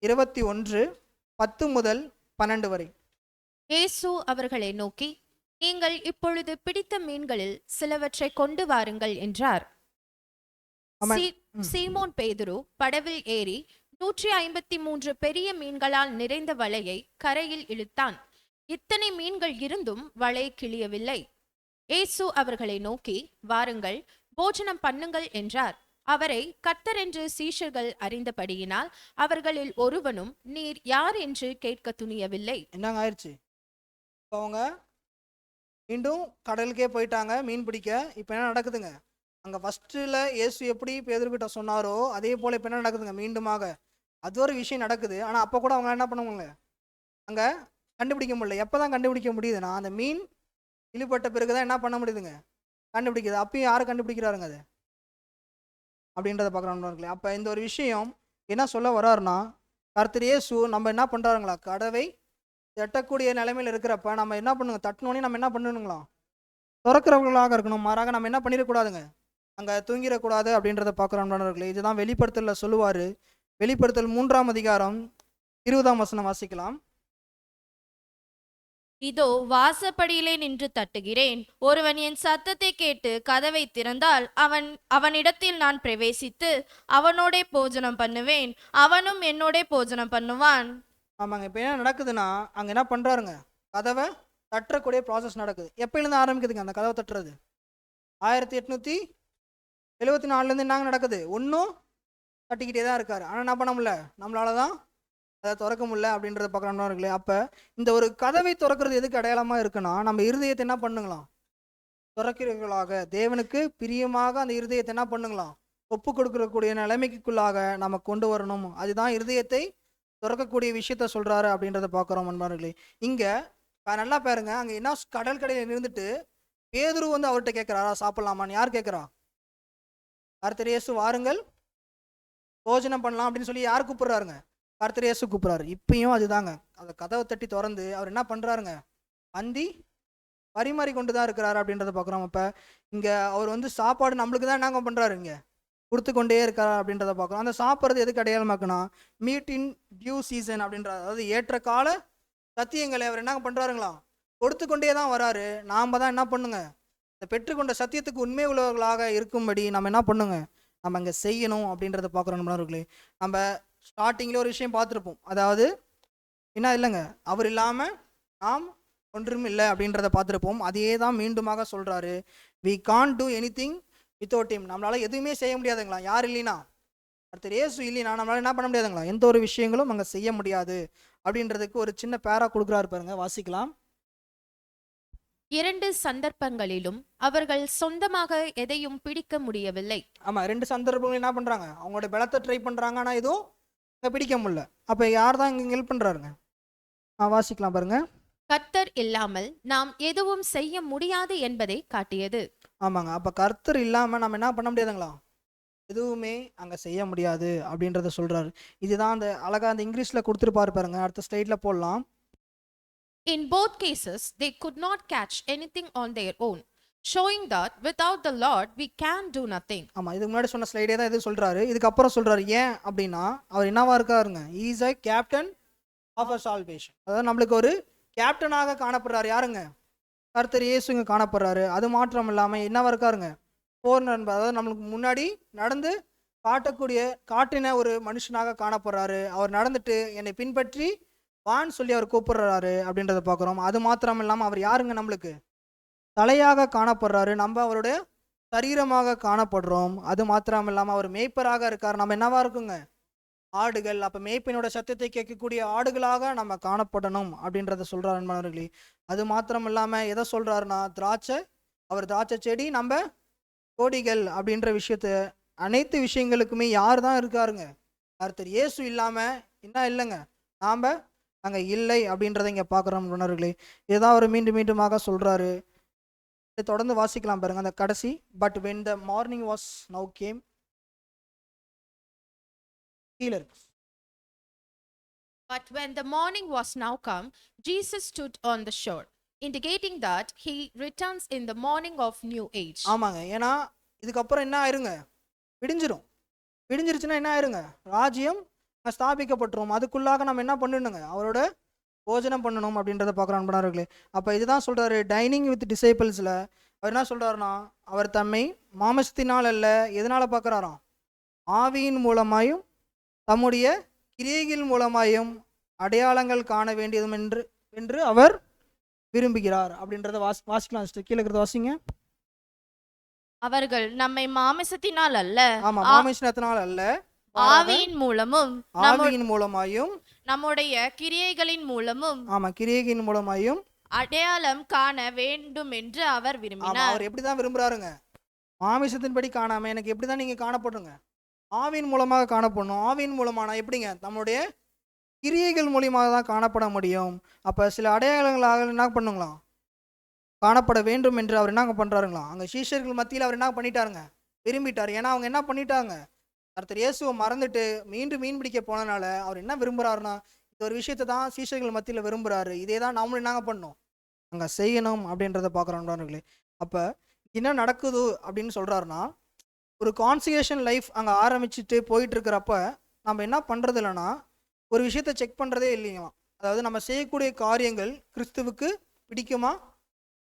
21:10 முதல் 12 வரை. இயேசு அவர்களை நோக்கி, நீங்கள் இப்பொழுது பிடித்த மீன்களில் சிலவற்றை கொண்டு வாருங்கள் என்றார். சீமோன் பேதுரு படவில் ஏறி 153 பெரிய மீன்களால் நிறைந்த வலையை கரையில் இழுத்தான். இத்தனை மீன்கள் இருந்தும் வலை கிழியவில்லை. இயேசு அவர்களை நோக்கி, வாருங்கள், போஜனம் பண்ணுங்கள் என்றார். அவரை கர்த்தர் என்று சீஷர்கள் அறிந்தபடியினால் அவர்களில் ஒருவனும் நீர் யார் என்று கேட்க துணியவில்லை. என்னங்க ஆயிடுச்சு? இப்போ அவங்க மீண்டும் கடலுக்கே போயிட்டாங்க மீன் பிடிக்க. இப்போ என்ன நடக்குதுங்க? அங்கே ஃபஸ்ட்டில் இயேசு எப்படி பேதுருக்கிட்ட சொன்னாரோ அதே போல் இப்போ என்ன நடக்குதுங்க? மீண்டுமாக அது ஒரு விஷயம் நடக்குது. ஆனால் அப்போ கூட அவங்க என்ன பண்ணுவாங்க? அங்கே கண்டுபிடிக்க முடியல. எப்போ தான் கண்டுபிடிக்க முடியுதுன்னா, அந்த மீன் இழுபட்ட பிறகு தான் என்ன பண்ண முடியுதுங்க? கண்டுபிடிக்குது. அப்பயும் யார் கண்டுபிடிக்கிறாருங்க அது அப்படின்றத பார்க்குறோம். அப்போ இந்த ஒரு விஷயம் என்ன சொல்ல வர்றாருன்னா, கர்த்தர் இயேசு நம்ம என்ன பண்ணுறாருங்களா? கடவை எட்டக்கூடிய நிலைமையில் இருக்கிறப்ப நம்ம என்ன பண்ணுங்க? தட்டினோடனே நம்ம என்ன பண்ணணுங்களா? திறக்கிறவர்களாக இருக்கணும். மாறாக நம்ம என்ன பண்ணிடக்கூடாதுங்க? அங்கே தூங்கிடக்கூடாது அப்படின்றத பார்க்குறோம். இதுதான் வெளிப்படுத்தலில் சொல்லுவார். வெளிப்படுத்தல் 3ஆம் அதிகாரம் 20ஆம் வசனம் வாசிக்கலாம். இதோ வாசப்படியிலே நின்று தட்டுகிறேன். ஒருவன் என் சத்தத்தை கேட்டு கதவை திறந்தால் அவனிடத்தில் நான் பிரவேசித்து அவனோடே போஜனம் பண்ணுவேன், அவனும் என்னோடே போஜனம் பண்ணுவான். ஆமாங்க. இப்போ என்ன நடக்குதுன்னா, அங்கே என்ன பண்ணுறாருங்க? கதவை தட்டுறக்கூடிய ப்ராசஸ் நடக்குது. எப்போலேருந்து ஆரம்பிக்குதுங்க அந்த கதவை தட்டுறது? 1874 என்னங்க நடக்குது? ஒன்றும் தட்டிக்கிட்டே தான் இருக்காரு. ஆனால் என்ன பண்ண முடியல, நம்மளால தான் அதை திறக்க முடியல அப்படின்றத பார்க்குறோம்னார்களே. அப்போ இந்த ஒரு கதவை திறக்கிறது எதுக்கு அடையாளமாக இருக்குன்னா, நம்ம இருதயத்தை என்ன பண்ணுங்களாம்? திறக்கிறவர்களாக, தேவனுக்கு பிரியமாக அந்த இருதயத்தை என்ன பண்ணுங்களாம்? ஒப்பு கொடுக்கக்கூடிய நிலைமைக்குள்ளாக நம்ம கொண்டு வரணும். அதுதான் இருதயத்தை திறக்கக்கூடிய விஷயத்த சொல்கிறாரு அப்படின்றத பார்க்குறோம் அன்பார்களே. இங்கே நல்லா பாருங்க, அங்கே என்ன கடல் கடையில் இருந்துட்டு பேதுரு வந்து அவர்கிட்ட கேட்குறாரா சாப்பிட்லாமான்னு? யார் கேட்குறா? கர்த்தர் இயேசு வாருங்கள் போஜனம் பண்ணலாம் அப்படின்னு சொல்லி யார் கூப்பிட்றாருங்க? கர்த்தர் இயேசு கூப்பிட்றாரு. இப்பயும் அதுதாங்க, அந்த கதவை தட்டி திறந்து அவர் என்ன பண்ணுறாருங்க, பந்தி பரிமாறி கொண்டு தான் இருக்கிறாரு அப்படின்றத பார்க்குறோம். அப்போ இங்கே அவர் வந்து சாப்பாடு நம்மளுக்கு தான் என்னங்க பண்ணுறாரு, இங்கே கொடுத்து கொண்டே இருக்கார் அப்படின்றத பார்க்குறோம். அந்த சாப்பிட்றது எதுக்கு அடையாளமாக்குனா, மீட் இன் டியூ சீசன் அப்படின்ற, அதாவது ஏற்ற கால சத்தியங்களை அவர் என்ன பண்ணுறாருங்களா, கொடுத்து கொண்டே தான் வராரு. நாம் தான் என்ன பண்ணுங்க, இந்த பெற்றுக்கொண்ட சத்தியத்துக்கு உண்மை உள்ளவர்களாக இருக்கும்படி நம்ம என்ன பண்ணுங்க, நம்ம இங்கே செய்யணும் அப்படின்றத பார்க்குறோம். நம்மளே நம்ம ஸ்டார்டிங்கில் ஒரு விஷயம் பார்த்துருப்போம், அதாவது என்ன இல்லைங்க, அவர் இல்லாமல் நாம் ஒன்றும் இல்லை அப்படின்றத பார்த்துருப்போம். அதையே தான் மீண்டுமாக சொல்கிறாரு, we can't do anything without him. நம்மளால் எதுவுமே செய்ய முடியாதுங்களா, யார் இல்லைனா, அடுத்த இயேசு இல்லைனா நம்மளால் என்ன பண்ண முடியாதுங்களா, எந்த ஒரு விஷயங்களும் அங்கே செய்ய முடியாது அப்படின்றதுக்கு ஒரு சின்ன பேரா கொடுக்குறாரு பாருங்க, வாசிக்கலாம். 2 சந்தர்ப்பங்களிலும் அவர்கள் சொந்தமாக எதையும் பிடிக்க முடியவில்லை. ஆமாம், 2 சந்தர்ப்பங்களும் என்ன பண்ணுறாங்க, அவங்களோட பலத்தை ட்ரை பண்ணுறாங்க, ஆனால் எதுவும் இங்கே பிடிக்க முடியல. அப்போ யார் தான் இங்கே ஹெல்ப் பண்ணுறாருங்க, வாசிக்கலாம் பாருங்க. கர்த்தர் இல்லாமல் நாம் எதுவும் செய்ய முடியாது என்பதை காட்டியது. ஆமாங்க, அப்போ கர்த்தர் இல்லாமல் நம்ம என்ன பண்ண முடியாதுங்களா, எதுவுமே அங்கே செய்ய முடியாது அப்படின்றத சொல்கிறாரு. இதுதான் அந்த அழகாக அந்த இங்கிலீஷில் கொடுத்துருப்பாரு பாருங்க, அடுத்த ஸ்லைடில் போடலாம். In both cases, they could not catch anything on their own, showing that without the Lord we can do nothing. ஆமாம், இதுக்கு முன்னாடி சொன்ன ஸ்லைடே தான் இது சொல்கிறாரு. இதுக்கப்புறம் சொல்கிறாரு ஏன் அப்படின்னா, அவர் என்னவா இருக்காருங்க, is a captain of a salvation. அதாவது நம்மளுக்கு ஒரு கேப்டனாக காணப்படுறாரு. யாருங்க, கர்த்தர் இயேசுங்க காணப்படுறாரு. அது மாற்றம் இல்லாமல் என்னவா இருக்காருங்க, போர் நண்பர், அதாவது நம்மளுக்கு முன்னாடி நடந்து காட்டின ஒரு மனுஷனாக காணப்படுறாரு. அவர் நடந்துட்டு என்னை பின்பற்றி வான்னு சொல்லி அவர் கூப்பிடுறாரு அப்படின்றத பார்க்குறோம். அது மாத்திரம் இல்லாமல் அவர் யாருங்க, நம்மளுக்கு தலையாக காணப்படுறாரு, நம்ம அவருடைய சரீரமாக காணப்படுறோம். அது மாத்திரம் இல்லாமல் அவர் மேய்ப்பராக இருக்கார், நம்ம என்னவா இருக்குங்க, ஆடுகள். அப்போ மேய்ப்பினோட சத்தத்தை கேட்கக்கூடிய ஆடுகளாக நம்ம காணப்படணும் அப்படின்றத சொல்கிறார் நண்பர்களே. அது மாத்திரம் இல்லாமல் எதை சொல்கிறாருன்னா, அவர் திராட்சை செடி, நம்ம கோடிகள் அப்படின்ற விஷயத்த, அனைத்து விஷயங்களுக்குமே யார் தான் இருக்காருங்க, கர்த்தர் இயேசு இல்லாமல் என்ன இல்லைங்க, நாம் அங்கே இல்லை அப்படின்றத இங்கே பார்க்குறோம் நண்பர்களே. இதுதான் அவர் மீண்டும் மீண்டுமாக சொல்கிறாரு. இதை தொடர்ந்து வாசிக்கலாம் பாருங்க, அந்த கடைசி. But when the morning was now came, கீழே இருக்கு. But when the morning was now come, Jesus stood on the shore, indicating that he returns in the morning of new age. ஆமாங்க, ஏன்னா இதுக்கப்புறம் என்ன ஆயிருங்க, விடிஞ்சிருச்சுன்னா என்ன ஆயிருங்க, ராஜ்யம் ஸ்தாபிக்கப்பட்டுரும். அதுக்குள்ளாக நம்ம என்ன பண்ணணுங்க, அவரோட போஜனம் பண்ணணும் அப்படின்றத பார்க்குறோம் நண்பர்களே. அப்போ இதுதான் சொல்கிறாரு, டைனிங் வித் டிசைபிள்ஸில் அவர் என்ன சொல்கிறாருன்னா, அவர் தம்மை மாமிசத்தினால் அல்ல, எதனால் பார்க்குறாராம், ஆவியின் மூலமாயும் தம்முடைய கிரியைகள் மூலமாயும் அடையாளங்கள் காண வேண்டியதும் என்று அவர் விரும்புகிறார் அப்படின்றத வாசிக்கலாம். கீழே இருக்கிறத வாசிங்க. அவர்கள் நம்மை மாமிசத்தினால் அல்ல, ஆமா, மாமிசத்தினால் அல்ல, ஆவியின் மூலமாயும் நம்முடைய கிரியைகளின் மூலமும், ஆமா, கிரியைகளின் மூலமாயும் அடையாளம் காண வேண்டும் என்று அவர் விரும்பினார். அவர் எப்படிதான் விரும்புறாருங்க, மாமிசத்தின்படி காணாம எனக்கு எப்படிதான் நீங்க காணப்படுங்க, ஆவியின் மூலமாக காணப்படணும். ஆவியின் மூலமான எப்படிங்க, நம்முடைய கிரியைகள் மூலியமாக தான் காணப்பட முடியும். அப்ப சில அடையாளங்களாக என்ன பண்ணுங்களாம், காணப்பட வேண்டும் என்று அவர் என்ன பண்றாருங்களாம். அங்க சீஷர்கள் மத்தியில் அவர் என்ன பண்ணிட்டாருங்க, விரும்பிட்டார். ஏன்னா அவங்க என்ன பண்ணிட்டாங்க, கர்த்தர் இயேசுவை மறந்துட்டு மீண்டும் மீன் பிடிக்க போனனால அவர் என்ன விரும்புகிறாருன்னா, இது ஒரு விஷயத்தை தான் சீஷர்கள் மத்தியில் விரும்புகிறாரு. இதே தான் நாமளும் என்னங்க பண்ணணும், அங்கே செய்யணும் அப்படின்றத பார்க்குறோம்னே. அப்போ என்ன நடக்குது அப்படின்னு சொல்கிறாருன்னா, ஒரு கான்சிகேஷன் லைஃப் அங்கே ஆரம்பிச்சுட்டு போயிட்டு இருக்கிறப்ப நம்ம என்ன பண்ணுறது இல்லைன்னா, ஒரு விஷயத்தை செக் பண்ணுறதே இல்லைங்களாம். அதாவது நம்ம செய்யக்கூடிய காரியங்கள் கிறிஸ்துவுக்கு பிடிக்குமா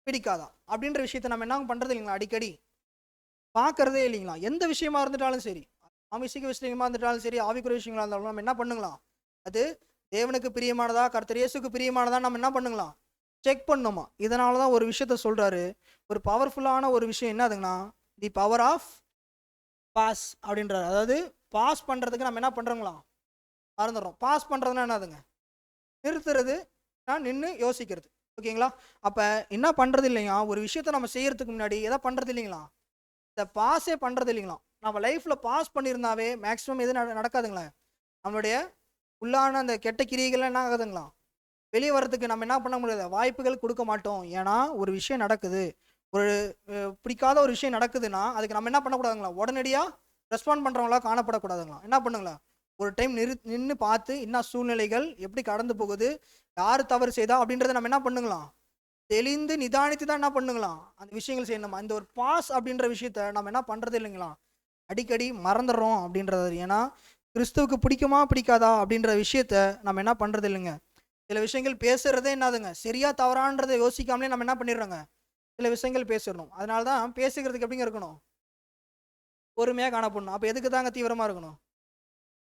பிடிக்காதா அப்படின்ற விஷயத்த நம்ம என்ன பண்ணுறது இல்லைங்களா, அடிக்கடி பார்க்குறதே இல்லைங்களா. எந்த விஷயமா இருந்துட்டாலும் சரி, ஆமிசிக விஷயமா இருந்துட்டாலும் சரி, ஆவிக்குரிய விஷயங்களா இருந்தாலும் நம்ம என்ன பண்ணுங்களாம், அது தேவனுக்கு பிரியமானதா கர்த்தர் இயேசுக்கு பிரியமானதா நம்ம என்ன பண்ணுங்களாம், செக் பண்ணுமா. இதனால தான் ஒரு விஷயத்த சொல்கிறாரு, ஒரு பவர்ஃபுல்லான ஒரு விஷயம் என்னதுங்கன்னா, தி பவர் ஆஃப் பாஸ் அப்படின்றாரு. அதாவது பாஸ் பண்ணுறதுக்கு நம்ம என்ன பண்ணுறோங்களாம், மறந்துடுறோம். பாஸ் பண்ணுறதுன்னா என்னதுங்க, நிறுத்துறது, நின்று யோசிக்கிறது. ஓகேங்களா. அப்போ என்ன பண்ணுறது இல்லைங்களா, ஒரு விஷயத்த நம்ம செய்யறதுக்கு முன்னாடி எதை பண்ணுறது இல்லைங்களா, இந்த பாஸே பண்ணுறது இல்லைங்களா. நம்ம லைஃப்பில் பாஸ் பண்ணியிருந்தாவே மேக்ஸிமம் எது நடக்காதுங்களா, நம்மளுடைய உள்ளான அந்த கெட்ட கிரியைகள்லாம் என்ன ஆகுதுங்களா, வெளியே வர்றதுக்கு நம்ம என்ன பண்ண முடியாது, வாய்ப்புகள் கொடுக்க மாட்டோம். ஏன்னா ஒரு விஷயம் நடக்குது, ஒரு பிடிக்காத ஒரு விஷயம் நடக்குதுன்னா அதுக்கு நம்ம என்ன பண்ணக்கூடாதுங்களா, உடனடியாக ரெஸ்பாண்ட் பண்ணுறவங்களா காணப்படக்கூடாதுங்களா. என்ன பண்ணுங்களா, ஒரு டைம் நின்று பார்த்து என்ன சூழ்நிலைகள் எப்படி கடந்து போகுது, யார் தவறு செய்தா அப்படின்றத நம்ம என்ன பண்ணுங்களாம், தெளிந்து நிதானித்து தான் என்ன பண்ணுங்களாம் அந்த விஷயங்கள் செய்யணும். அந்த ஒரு பாஸ் அப்படின்ற விஷயத்த நம்ம என்ன பண்ணுறது இல்லைங்களா, அடிக்கடி மறந்துடுறோம் அப்படின்றது. ஏன்னா கிறிஸ்துவுக்கு பிடிக்குமா பிடிக்காதா அப்படின்ற விஷயத்த நம்ம என்ன பண்ணுறது இல்லைங்க. சில விஷயங்கள் பேசுகிறதே என்னதுங்க, சரியா தவறான்றதை யோசிக்காமலே நம்ம என்ன பண்ணிடுறோங்க, சில விஷயங்கள் பேசிடணும். அதனால தான் பேசுகிறதுக்கு எப்படிங்க இருக்கணும், பொறுமையாக காணப்படணும். அப்போ எதுக்கு தாங்க தீவிரமாக இருக்கணும்,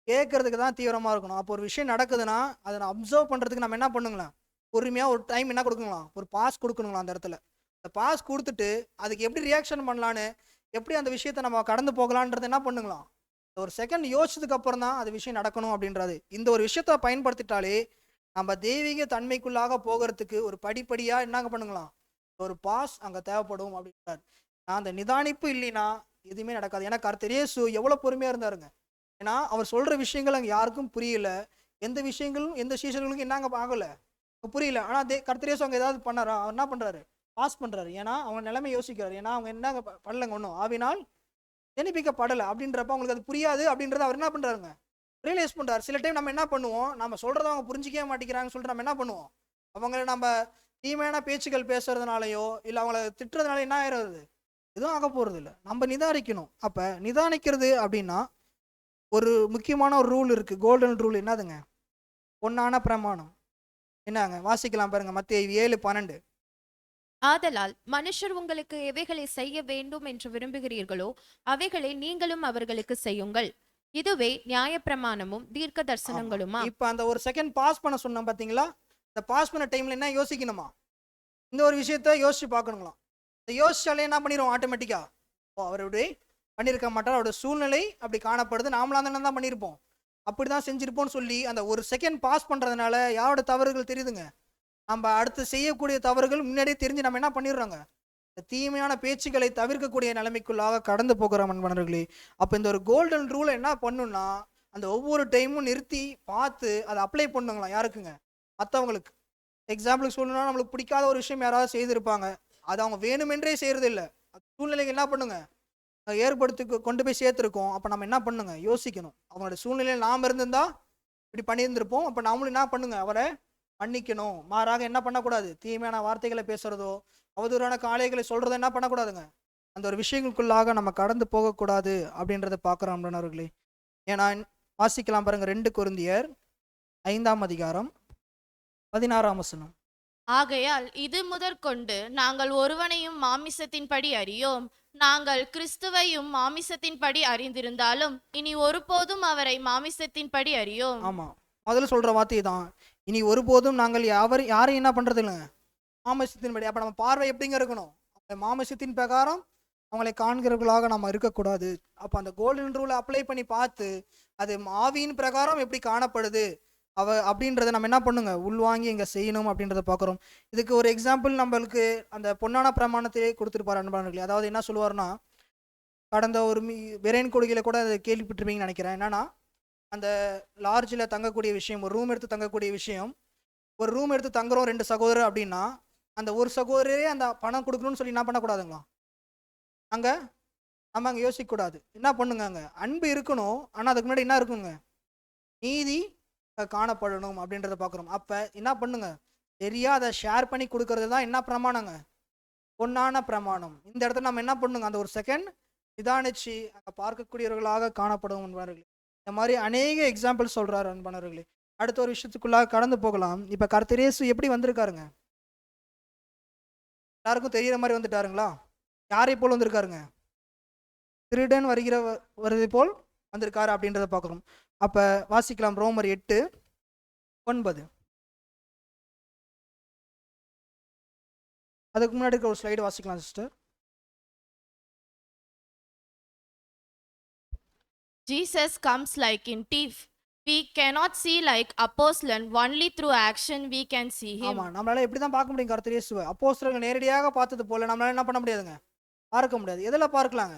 கேட்கறதுக்கு தான் தீவிரமாக இருக்கணும். அப்போ ஒரு விஷயம் நடக்குதுன்னா அதை நான் அப்சர்வ் பண்ணுறதுக்கு நம்ம என்ன பண்ணுங்களேன், பொறுமையாக ஒரு டைம் என்ன கொடுக்கணுங்களாம், ஒரு பாஸ் கொடுக்கணுங்களா அந்த இடத்துல. அந்த பாஸ் கொடுத்துட்டு அதுக்கு எப்படி ரியாக்ஷன் பண்ணலான்னு, எப்படி அந்த விஷயத்தை நம்ம கடந்து போகலான்றது என்ன பண்ணுங்களாம், ஒரு செகண்ட் யோசிச்சதுக்கு அப்புறம் தான் அது விஷயம் நடக்கணும் அப்படின்றது. இந்த ஒரு விஷயத்தை பயன்படுத்திட்டாலே நம்ம தெய்வீக தன்மைக்குள்ளாக போகிறதுக்கு ஒரு படிப்படியாக என்னங்க பண்ணுங்களாம், ஒரு பாஸ் அங்கே தேவைப்படும் அப்படின்றார். நான் அந்த நிதானிப்பு இல்லைன்னா எதுவுமே நடக்காது. ஏன்னா கர்த்தர் இயேசு எவ்வளோ பொறுமையாக இருந்தாருங்க. ஏன்னா அவர் சொல்கிற விஷயங்கள் அங்கே யாருக்கும் புரியல. எந்த விஷயங்களும் எந்த சீஷர்களுக்கும் என்னங்க ஆகலை, புரியல. ஆனால் கர்த்தர் இயேசு அங்கே ஏதாவது பண்ணாரா, அவர் என்ன பண்ணுறாரு, பாஸ் பண்ணுறாரு. ஏன்னா அவங்க நிலைமை யோசிக்கிறாரு. ஏன்னா அவங்க என்னங்க பண்ணலைங்க, ஒன்றும் ஆவினால் ஜெனிப்பிக்கப்படலை அப்படின்றப்ப அவங்களுக்கு அது புரியாது அப்படின்றத அவர் என்ன பண்ணுறாருங்க, ரியலைஸ் பண்ணுறாரு. சில டைம் நம்ம என்ன பண்ணுவோம், நம்ம சொல்கிறத அவங்க புரிஞ்சிக்கவே மாட்டேங்கிறாங்கன்னு சொல்லிட்டு நம்ம என்ன பண்ணுவோம், அவங்கள நம்ம தீமையான பேச்சுக்கள் பேசுறதுனாலையோ இல்லை அவங்கள திட்டுறதுனால என்ன ஆயிடுறது, எதுவும் ஆக போகிறது இல்லை. நம்ம நிதானிக்கணும். அப்போ நிதானிக்கிறது அப்படின்னா ஒரு முக்கியமான ஒரு ரூல் இருக்குது, கோல்டன் ரூல். என்னதுங்க, பொன்னான பிரமாணம். என்னங்க வாசிக்கலாம் பாருங்க, மத்தேயு 7:12. ஆதலால் மனுஷர் உங்களுக்கு எவைகளை செய்ய வேண்டும் என்று விரும்புகிறீர்களோ அவைகளை நீங்களும் அவர்களுக்கு செய்யுங்கள். இதுவே நியாயப்பிரமாணமும் தீர்க்க தரிசனங்களுமா. இப்போ அந்த ஒரு செகண்ட் பாஸ் பண்ண சொன்னோம் பார்த்தீங்களா, இந்த பாஸ் பண்ண டைமில் என்ன யோசிக்கணுமா, இந்த ஒரு விஷயத்த யோசிச்சு பார்க்கணுங்களாம். இந்த யோசிச்சாலே என்ன பண்ணிடுவோம் ஆட்டோமேட்டிக்காக, அவர் இப்படி பண்ணியிருக்க மாட்டார், அவரோட சூழ்நிலை அப்படி காணப்படுது, நாமளாக தானே தான் பண்ணியிருப்போம், அப்படி தான் செஞ்சுருப்போம்னு சொல்லி அந்த ஒரு செகண்ட் பாஸ் பண்ணுறதுனால யாரோட தவறுகள் தெரியுதுங்க, நம்ம அடுத்து செய்யக்கூடிய தவறுகள் முன்னாடியே தெரிஞ்சு நம்ம என்ன பண்ணிடுறோங்க, இந்த தீமையான பேச்சுக்களை தவிர்க்கக்கூடிய நிலைமைக்குள்ளாக கடந்து போகிறோம் அன்பர்களே. அப்போ இந்த ஒரு கோல்டன் ரூலை என்ன பண்ணுன்னா, அந்த ஒவ்வொரு டைமும் நிறுத்தி பார்த்து அதை அப்ளை பண்ணுங்களாம். யாருக்குங்க, மற்றவங்களுக்கு. எக்ஸாம்பிளுக்கு சொல்லணும்னா நம்மளுக்கு பிடிக்காத ஒரு விஷயம் யாராவது செய்திருப்பாங்க, அது அவங்க வேணுமென்றே செய்கிறது இல்லை, சூழ்நிலைக்கு என்ன பண்ணுங்க ஏற்படுத்தி கொண்டு போய் சேர்த்துருக்கோம். அப்போ நம்ம என்ன பண்ணுங்க யோசிக்கணும், அவங்களோட சூழ்நிலையில் நாம் இருந்திருந்தா இப்படி பண்ணியிருந்திருப்போம், அப்போ நாமளும் என்ன பண்ணுங்க அவரை மன்னிக்கணும். மாறாக என்ன பண்ணக்கூடாது, தீமையான வார்த்தைகளை பேசுறதோ அவதூறான காளைகளை சொல்றதோ என்ன பண்ணக்கூடாதுங்க, அந்த ஒரு விஷயங்களுக்குள்ளாக நம்ம கடந்து போகக்கூடாது அப்படின்றத பார்க்குறோம் நண்பர்களே. ஏன்னா வாசிக்கலாம் பாருங்க, 2 கொரிந்தியர் 5:16. ஆகையால் இது முதற்கொண்டு நாங்கள் ஒருவனையும் மாமிசத்தின்படி அறியோம், நாங்கள் கிறிஸ்துவையும் மாமிசத்தின்படி அறிந்திருந்தாலும் இனி ஒருபோதும் அவரை மாமிசத்தின்படி அறியோம். ஆமா, முதல்ல சொல்ற வார்த்தை தான், இனி ஒருபோதும் நாங்கள் யாரையும் என்ன பண்றது இல்லைங்க, மாமிசத்தின்படி. அப்ப நம்ம பார்வை எப்படிங்க இருக்கணும், மாமிசத்தின் பிரகாரம் அவங்களை காண்கிறவர்களாக நம்ம இருக்கக்கூடாது. அப்போ அந்த கோல்டன் ரூலை அப்ளை பண்ணி பார்த்து அது ஆவியின் பிரகாரம் எப்படி காணப்படுது அப்படின்றத நம்ம என்ன பண்ணுங்க உள்வாங்கி இங்கே செய்யணும் அப்படின்றத பார்க்குறோம். இதுக்கு ஒரு எக்ஸாம்பிள் நம்மளுக்கு அந்த பொன்னான பிரமாணத்திலே கொடுத்துருப்பார் அன்பானவர்களே. அதாவது என்ன சொல்லுவார்னா, கடந்த ஒரு விரைன் கொள்கையில் கூட அதை கேள்விப்பட்டிருப்பீங்கன்னு நினைக்கிறேன். என்னன்னா, அந்த லார்ஜில் தங்கக்கூடிய விஷயம், ஒரு ரூம் எடுத்து தங்கக்கூடிய விஷயம், ஒரு ரூம் எடுத்து தங்குறோம் 2 சகோதரர் அப்படின்னா, அந்த ஒரு சகோதரரே அந்த பணம் கொடுக்கணும்னு சொல்லி என்ன பண்ணக்கூடாதுங்களா, அங்கே நம்ம அங்கே யோசிக்கக்கூடாது. என்ன பண்ணுங்க, அங்கே அன்பு இருக்கணும், ஆனால் அதுக்கு முன்னாடி என்ன இருக்குங்க, நீதி காணப்படணும் அப்படின்றத பார்க்குறோம். அப்போ என்ன பண்ணுங்க, சரியா அதை ஷேர் பண்ணி கொடுக்கறது தான் என்ன பிரமாணங்க, பொன்னான பிரமாணம். இந்த இடத்துல நம்ம என்ன பண்ணுங்க, அந்த ஒரு செகண்ட் நிதானிச்சு அங்கே பார்க்கக்கூடியவர்களாக காணப்படும் என்பார்களே. இந்த மாதிரி அநேக எக்ஸாம்பிள் சொல்கிறார் அன்பானவர்களே. அடுத்த ஒரு விஷயத்துக்குள்ளாக கடந்து போகலாம். இப்போ கர்த்தர் இயேசு எப்படி வந்திருக்காருங்க, எல்லாருக்கும் தெரிகிற மாதிரி வந்துட்டாருங்களா, யாரை போல் வந்திருக்காருங்க, திருடன் வருவதை போல் வந்திருக்காரு அப்படின்றத பார்க்குறோம். அப்போ வாசிக்கலாம் ரோமர் 8:9. அதுக்கு முன்னாடி ஒரு ஸ்லைடு வாசிக்கலாம் sister. Jesus comes like in thief. We cannot see like apostle, only through action we can see him. ஆமா, நம்மளால எப்படி தான் பார்க்க முடியும் கர்த்தர் இயேசுவை, அப்போஸ்தலர்கள் நேரடியாக பார்த்தது போல நம்மளால என்ன பண்ண முடியாதுங்க, பார்க்க முடியாது. எதில் பார்க்கலாங்க,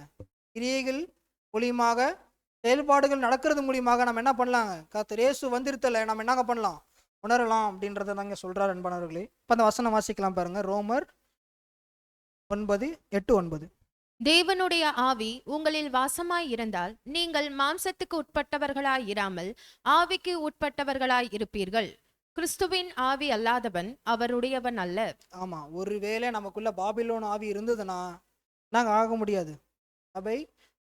கிரியைகள் மூலியமாக, செயல்பாடுகள் நடக்கிறது மூலியமாக நம்ம என்ன பண்ணலாங்க, கர்த்தர் இயேசு வந்திருத்தல நம்ம என்னங்க பண்ணலாம், உணரலாம் அப்படின்றத நாங்கள் சொல்றாரு அன்பானவர்களே. இப்போ அந்த வசனம் வாசிக்கலாம் பாருங்க, ரோமர் 9:8-9. தேவனுடைய ஆவி உங்களில் வாசமாய் இருந்தால் நீங்கள் மாம்சத்துக்கு உட்பட்டவர்களாய் இராமல் ஆவிக்கு உட்பட்டவர்களாய் இருப்பீர்கள். கிறிஸ்துவின் ஆவி அல்லாதவன் அவருடையவன் அல்ல. ஆமா, ஒருவேளை நமக்குள்ள பாபிலோன் ஆவி இருந்ததுன்னா நாங்கள் ஆக முடியாது, சபை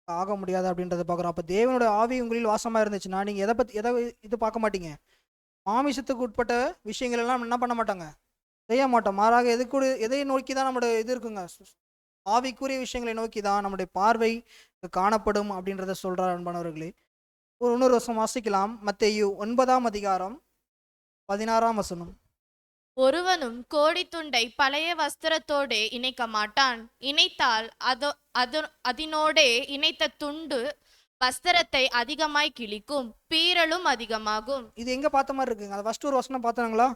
ஆக முடியாது அப்படின்றத பார்க்குறோம். அப்போ தேவனுடைய ஆவி உங்களில் வாசமாக இருந்துச்சுன்னா நீங்கள் எதை இது பார்க்க மாட்டீங்க. மாமிசத்துக்கு உட்பட்ட விஷயங்கள் எல்லாம் என்ன பண்ண மாட்டாங்க, செய்ய மாட்டோம். மாறாக எதை நோக்கி தான் நம்மளுடைய இது இருக்குங்க, ஆவிக்குரிய விஷயங்களை நோக்கி தான் நம்முடைய பார்வை காணப்படும் அப்படின்றத சொல்கிறார் அன்பானவர்களே. இன்னொரு வருஷம் வாசிக்கலாம். மத்தேயு 9:16. ஒருவனும் கோடித்துண்டை பழைய வஸ்திரத்தோடே இணைக்க மாட்டான். இணைத்தால் அதனோடே இணைத்த துண்டு வஸ்திரத்தை அதிகமாய் கிழிக்கும், பீறலும் அதிகமாகும். இது எங்க பார்த்த மாதிரி இருக்குங்க? அது ஃபர்ஸ்ட் ஒரு வசனம் பார்த்தாங்களா?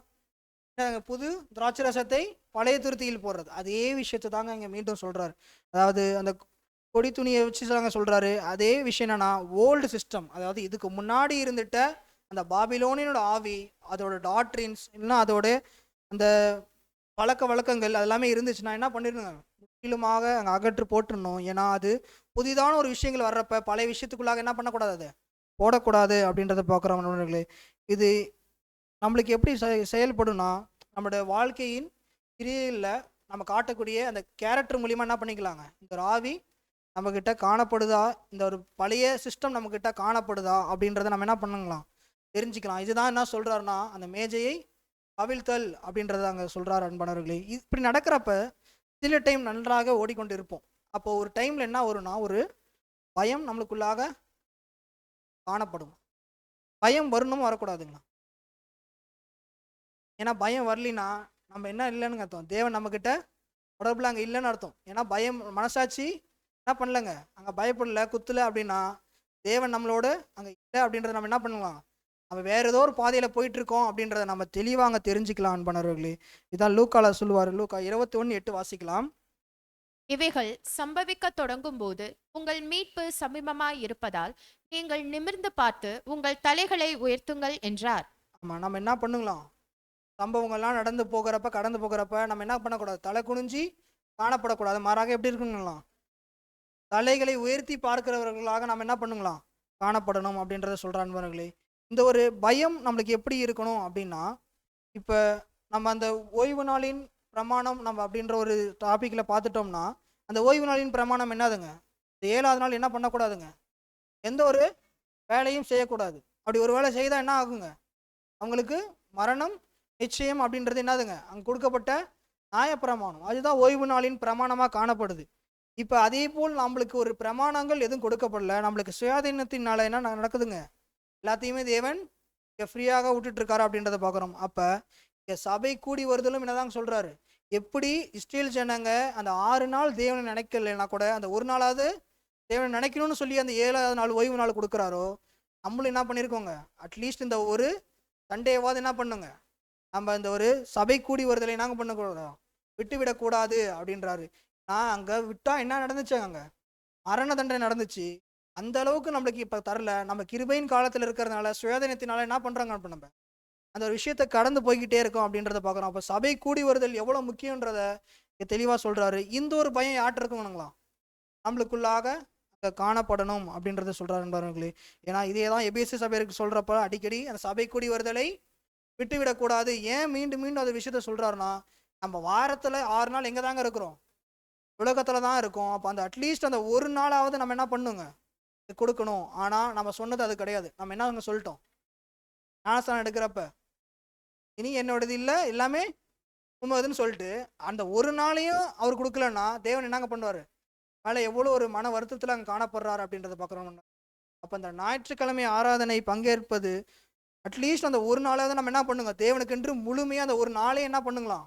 புது திராட்சை ரசத்தை பழைய துருத்தியில் போடுறது, அதே விஷயத்தை தாங்க இங்க மீண்டும் சொல்றாரு. அதாவது அந்த கொடி துணியை வச்சு தாங்க சொல்றாரு. அதே விஷயம் என்னன்னா, ஓல்டு சிஸ்டம், அதாவது இதுக்கு முன்னாடி இருந்துட்ட அந்த பாபிலோனியனோட ஆவி, அதோட டாக்ட்ரின்ஸ் இல்லைன்னா அதோட அந்த பழக்க வழக்கங்கள் அதெல்லாமே இருந்துச்சுன்னா என்ன பண்ணிருங்க, முற்றிலுமாக அங்கே அகற்று போட்டுடணும். ஏன்னா அது புதிதான ஒரு விஷயங்கள் வர்றப்ப பழைய விஷயத்துக்குள்ளாக என்ன பண்ணக்கூடாது, அதை போடக்கூடாது அப்படின்றத பார்க்குறோம் நண்பர்களே. இது நம்மளுக்கு எப்படி செயல்படும்னா, நம்மளோட வாழ்க்கையின் கிரியையில் நம்ம காட்டக்கூடிய அந்த கேரக்டர் மூலிமா என்ன பண்ணிக்கலாங்க, இந்த ஒரு ஆவி நம்மக்கிட்ட காணப்படுதா, இந்த ஒரு பழைய சிஸ்டம் நம்மக்கிட்ட காணப்படுதா அப்படின்றத நம்ம என்ன பண்ணுங்களாம், தெரிஞ்சுக்கலாம். இதுதான் என்ன சொல்கிறாருன்னா, அந்த மேஜையை கவிழ்த்தல் அப்படின்றத அங்கே சொல்கிறார் அன்பானவர்களே. இப்படி நடக்கிறப்ப சில டைம் நன்றாக ஓடிக்கொண்டு இருப்போம். அப்போ ஒரு டைமில் என்ன வரும்னா, ஒரு பயம் நம்மளுக்குள்ளாக காணப்படும். பயம் வரணும், வரக்கூடாதுங்களா? ஏன்னா பயம் வரலினா நம்ம என்ன இல்லைன்னு அர்த்தம், தேவன் நம்மக்கிட்ட தொடர்பில் அங்கே இல்லைன்னு அர்த்தம். ஏன்னா பயம், மனசாட்சி என்ன பண்ணலங்க, அங்கே பயப்படல, குத்தலை அப்படின்னா தேவன் நம்மளோட அங்கே இல்லை அப்படின்றத நம்ம என்ன பண்ணலாம், நம்ம வேற ஏதோ ஒரு பாதையில் போயிட்டு இருக்கோம் அப்படின்றத நம்ம தெளிவாக தெரிஞ்சுக்கலாம் அன்பானவர்களே. இதான் லூக்கால சொல்லுவார். லூக்கா 21:8 வாசிக்கலாம். இவைகள் சம்பவிக்க தொடங்கும் போது உங்கள் மீட்பு சமீபமாய் இருப்பதால் நீங்கள் நிமிர்ந்து பார்த்து உங்கள் தலைகளை உயர்த்துங்கள் என்றார். ஆமாம், நம்ம என்ன பண்ணுங்களாம், சம்பவங்கள்லாம் நடந்து போகிறப்ப கடந்து போகிறப்ப நம்ம என்ன பண்ணக்கூடாது, தலை குனிஞ்சி காணப்படக்கூடாது. மாறாக எப்படி இருக்குங்களாம், தலைகளை உயர்த்தி பார்க்கிறவர்களாக நம்ம என்ன பண்ணுங்களாம், காணப்படணும் அப்படின்றத சொல்கிற அன்பர்களே. இந்த ஒரு பயம் நம்மளுக்கு எப்படி இருக்கணும் அப்படின்னா, இப்போ நம்ம அந்த ஓய்வு நாளின் பிரமாணம் நம்ம அப்படின்ற ஒரு டாப்பிக்கில் பார்த்துட்டோம்னா, அந்த ஓய்வு நாளின் பிரமாணம் என்னதுங்க, இந்த 7ஆவது நாள் என்ன பண்ணக்கூடாதுங்க, எந்த ஒரு வேலையும் செய்யக்கூடாது. அப்படி ஒரு வேலை செய்தால் என்ன ஆகுங்க, அவங்களுக்கு மரணம் நிச்சயம் அப்படின்றது என்னதுங்க, அங்கே கொடுக்கப்பட்ட நியாயப்பிரமாணம். அதுதான் ஓய்வு நாளின் பிரமாணமாக காணப்படுது. இப்போ அதே போல் நம்மளுக்கு ஒரு பிரமாணங்கள் எதுவும் கொடுக்கப்படல, நம்மளுக்கு சுயாதீனத்தினால என்ன நடக்குதுங்க, எல்லாத்தையுமே தேவன் இங்கே ஃப்ரீயாக விட்டுட்ருக்காரு அப்படின்றத பார்க்குறோம். அப்போ இங்கே சபை கூடி வருதலும் என்னதாங்க சொல்கிறாரு, எப்படி இஸ்ரேல் ஜனங்க அந்த 6 நாள் தேவனை நினைக்கலைன்னா கூட அந்த ஒரு நாளாவது தேவனை நினைக்கணும்னு சொல்லி அந்த 7ஆவது நாள் ஓய்வு நாள் கொடுக்குறாரோ, நம்மளும் என்ன பண்ணியிருக்கோங்க, அட்லீஸ்ட் இந்த ஒரு சண்டேவாவது என்ன பண்ணுங்க, நம்ம இந்த ஒரு சபை கூடி வருதலை நாங்கள் பண்ணக்கூடாது, விட்டு விடக்கூடாது அப்படின்றாரு. நான் அங்கே விட்டால் என்ன நடந்துச்சு, அங்கே மரண தண்டனை நடந்துச்சு. அந்த அளவுக்கு நம்மளுக்கு இப்போ தரல. நம்ம கிருபையின் காலத்தில் இருக்கிறதுனால சுயாதீனத்தினால என்ன பண்ணுறாங்க, இப்போ நம்ம அந்த ஒரு விஷயத்தை கடந்து போய்கிட்டே இருக்கோம் அப்படின்றத பார்க்குறோம். அப்போ சபை கூடி வருதல் எவ்வளோ முக்கியன்றத தெளிவாக சொல்கிறாரு. இந்த ஒரு பயம் யார்ட்டு இருக்குங்களாம், நம்மளுக்குள்ளாக அங்கே காணப்படணும் அப்படின்றத சொல்கிறாரு நண்பர்களே. ஏன்னா இதே தான் எபேசு சபைக்கு சொல்கிறப்ப அடிக்கடி அந்த சபை கூடி வருதலை விட்டு விடக்கூடாது. ஏன் மீண்டும் மீண்டும் அந்த விஷயத்த சொல்கிறாருன்னா, நம்ம வாரத்தில் 6 நாள் எங்கே தாங்க இருக்கிறோம், உலகத்தில் தான் இருக்கோம். அப்போ அந்த அட்லீஸ்ட் அந்த ஒரு நாளாவது நம்ம என்ன பண்ணுங்க, கொடுக்கணும். ஆனால் நம்ம சொன்னது அது கிடையாது. நம்ம என்ன அங்கே சொல்லிட்டோம், ஞானஸ்தானம் எடுக்கிறப்ப இனி என்னோடது இல்லை, எல்லாமே உண்மைதுன்னு சொல்லிட்டு அந்த ஒரு நாளையும் அவர் கொடுக்கலன்னா தேவன் என்னங்க பண்ணுவார், மேலே எவ்வளோ ஒரு மன வருத்தத்தில் அங்கே காணப்படுறாரு அப்படின்றத பார்க்குறோம். அப்போ அந்த ஞாயிற்றுக்கிழமை ஆராதனை பங்கேற்பது அட்லீஸ்ட் அந்த ஒரு நாளாவது நம்ம என்ன பண்ணுங்க, தேவனுக்கென்று முழுமையாக அந்த ஒரு நாளே என்ன பண்ணுங்களாம்,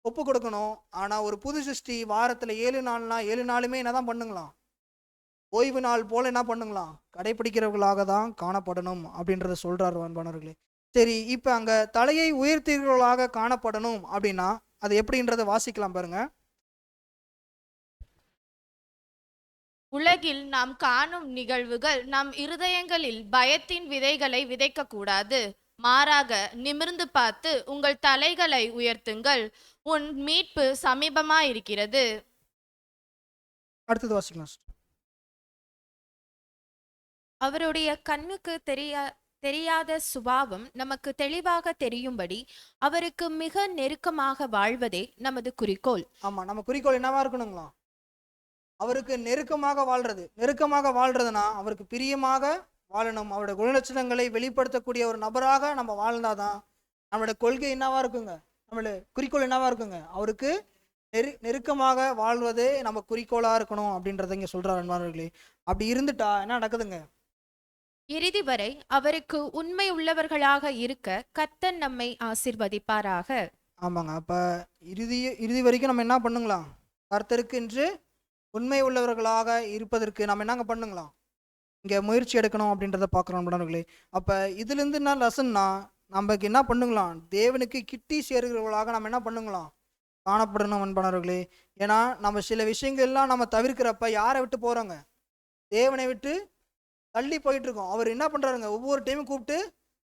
ஒப்பு கொடுக்கணும். ஆனால் ஒரு புது சிருஷ்டி வாரத்தில் 7 நாள்னா 7 நாளுமே என்ன தான் பண்ணுங்களாம், ஓய்வு நாள் போல் என்ன பண்ணுங்களாம், கடைப்பிடிக்கிறவர்களாக தான் காணப்படணும் அப்படின்றத சொல்கிறார் அன்பானவர்களே. சரி, இப்போ அங்கே தலையை உயர்த்தீர்களாக காணப்படணும் அப்படின்னா அது எப்படின்றத வாசிக்கலாம் பாருங்க. உலகில் நாம் காணும் நிகழ்வுகள் நம் இருதயங்களில் பயத்தின் விதைகளை விதைக்கக்கூடாது. மாறாக நிமிர்ந்து பார்த்து உங்கள் தலைகளை உயர்த்துங்கள், உன் மீட்பு சமீபமாயிருக்கிறது. அடுத்தது வாசிக்கலாம் sister. அவருடைய கண்ணுக்கு தெரியாத சுபாவம் நமக்கு தெளிவாக தெரியும்படி அவருக்கு மிக நெருக்கமாக வாழ்வதே நமது குறிக்கோள். ஆமா, நம்ம குறிக்கோள் என்னவா இருக்கணுங்களா? அவருக்கு நெருக்கமாக வாழ்றதுனா அவருக்கு பிரியமாக வாழணும். அவருடைய குணலட்சணங்களை வெளிப்படுத்தக்கூடிய ஒரு நபராக நம்ம வாழ்ந்தாதான் நம்மளோட கொள்கை என்னவா இருக்குங்க, நம்மளோட குறிக்கோள் என்னவா இருக்குங்க, அவருக்கு நெருக்கமாக வாழ்வதே நம்ம குறிக்கோளா இருக்கணும் அப்படின்றத இங்க சொல்றாரு அன்பானவர்களே. அப்படி இருந்துட்டா என்ன நடக்குதுங்க? இறுதி வரை அவருக்கு உண்மை உள்ளவர்களாக இருக்க கர்த்தர் நம்மை ஆசீர்வதிப்பாராக. ஆமாங்க. அப்ப இறுதி வரைக்கும் நம்ம என்ன பண்ணுங்களாம்? கர்த்தருக்கு என்று உண்மை உள்ளவர்களாக இருப்பதற்கு நம்ம என்னங்க பண்ணுங்களாம்? இங்க முயற்சி எடுக்கணும் அப்படின்றத பார்க்குறோம் அன்பானவர்களே. அப்ப இதுல இருந்து என்ன லெசன்னா, நமக்கு என்ன பண்ணுங்களாம்? தேவனுக்கு கிட்டி சேர்கிறவர்களாக நம்ம என்ன பண்ணுங்களாம்? காணப்படணும் அன்பானவர்களே. ஏன்னா நம்ம சில விஷயங்கள்லாம் நம்ம தவிர்க்கிறப்ப யாரை விட்டு போறோங்க? தேவனை விட்டு தள்ளி போயிட்டு இருக்கோம். அவர் என்ன பண்றாருங்க? ஒவ்வொரு டைமும் கூப்பிட்டு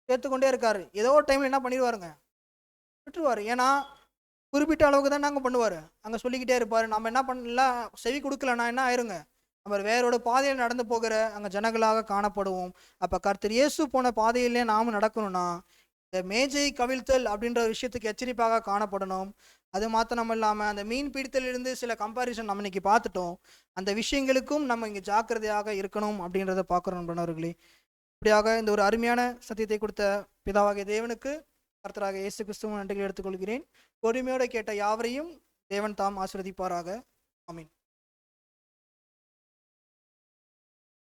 சேர்த்துக்கொண்டே இருக்காரு. ஏதோ ஒரு டைம்ல என்ன பண்ணிடுவாருங்க? விட்டுருவாரு. ஏன்னா குறிப்பிட்ட அளவுக்கு தான் நாங்கள் பண்ணுவார். அங்கே சொல்லிக்கிட்டே இருப்பார். நம்ம என்ன பண்ணல, செவி கொடுக்கலன்னா என்ன ஆயிருங்க? நம்ம வேறோட பாதையில் நடந்து போகிற அங்கே ஜனங்களாக காணப்படுவோம். அப்போ கர்த்தர் இயேசு போன பாதையிலே நாம் நடக்கணும்னா இந்த மேஜை கவிழ்த்தல் அப்படின்ற ஒரு விஷயத்துக்கு எச்சரிப்பாக காணப்படணும். அது மாத்திரம் இல்லாமல் அந்த மீன் பிடித்தலிருந்து சில கம்பாரிசன் நம்ம இன்னைக்கு பார்த்துட்டோம். அந்த விஷயங்களுக்கும் நம்ம இங்கே ஜாக்கிரதையாக இருக்கணும் அப்படின்றத பார்க்குறோம் நண்பர்களே. இப்படியாக இந்த ஒரு அருமையான சத்தியத்தை கொடுத்த பிதாவாகிய தேவனுக்கு கர்த்தராக இயேசு கிறிஸ்துவின் நன்றிகளை எடுத்துக்கொள்கிறேன். பொறுமையோடு கேட்ட யாவரையும் தேவன் தாம் ஆசீர்வதிப்பாராக. ஆமீன்.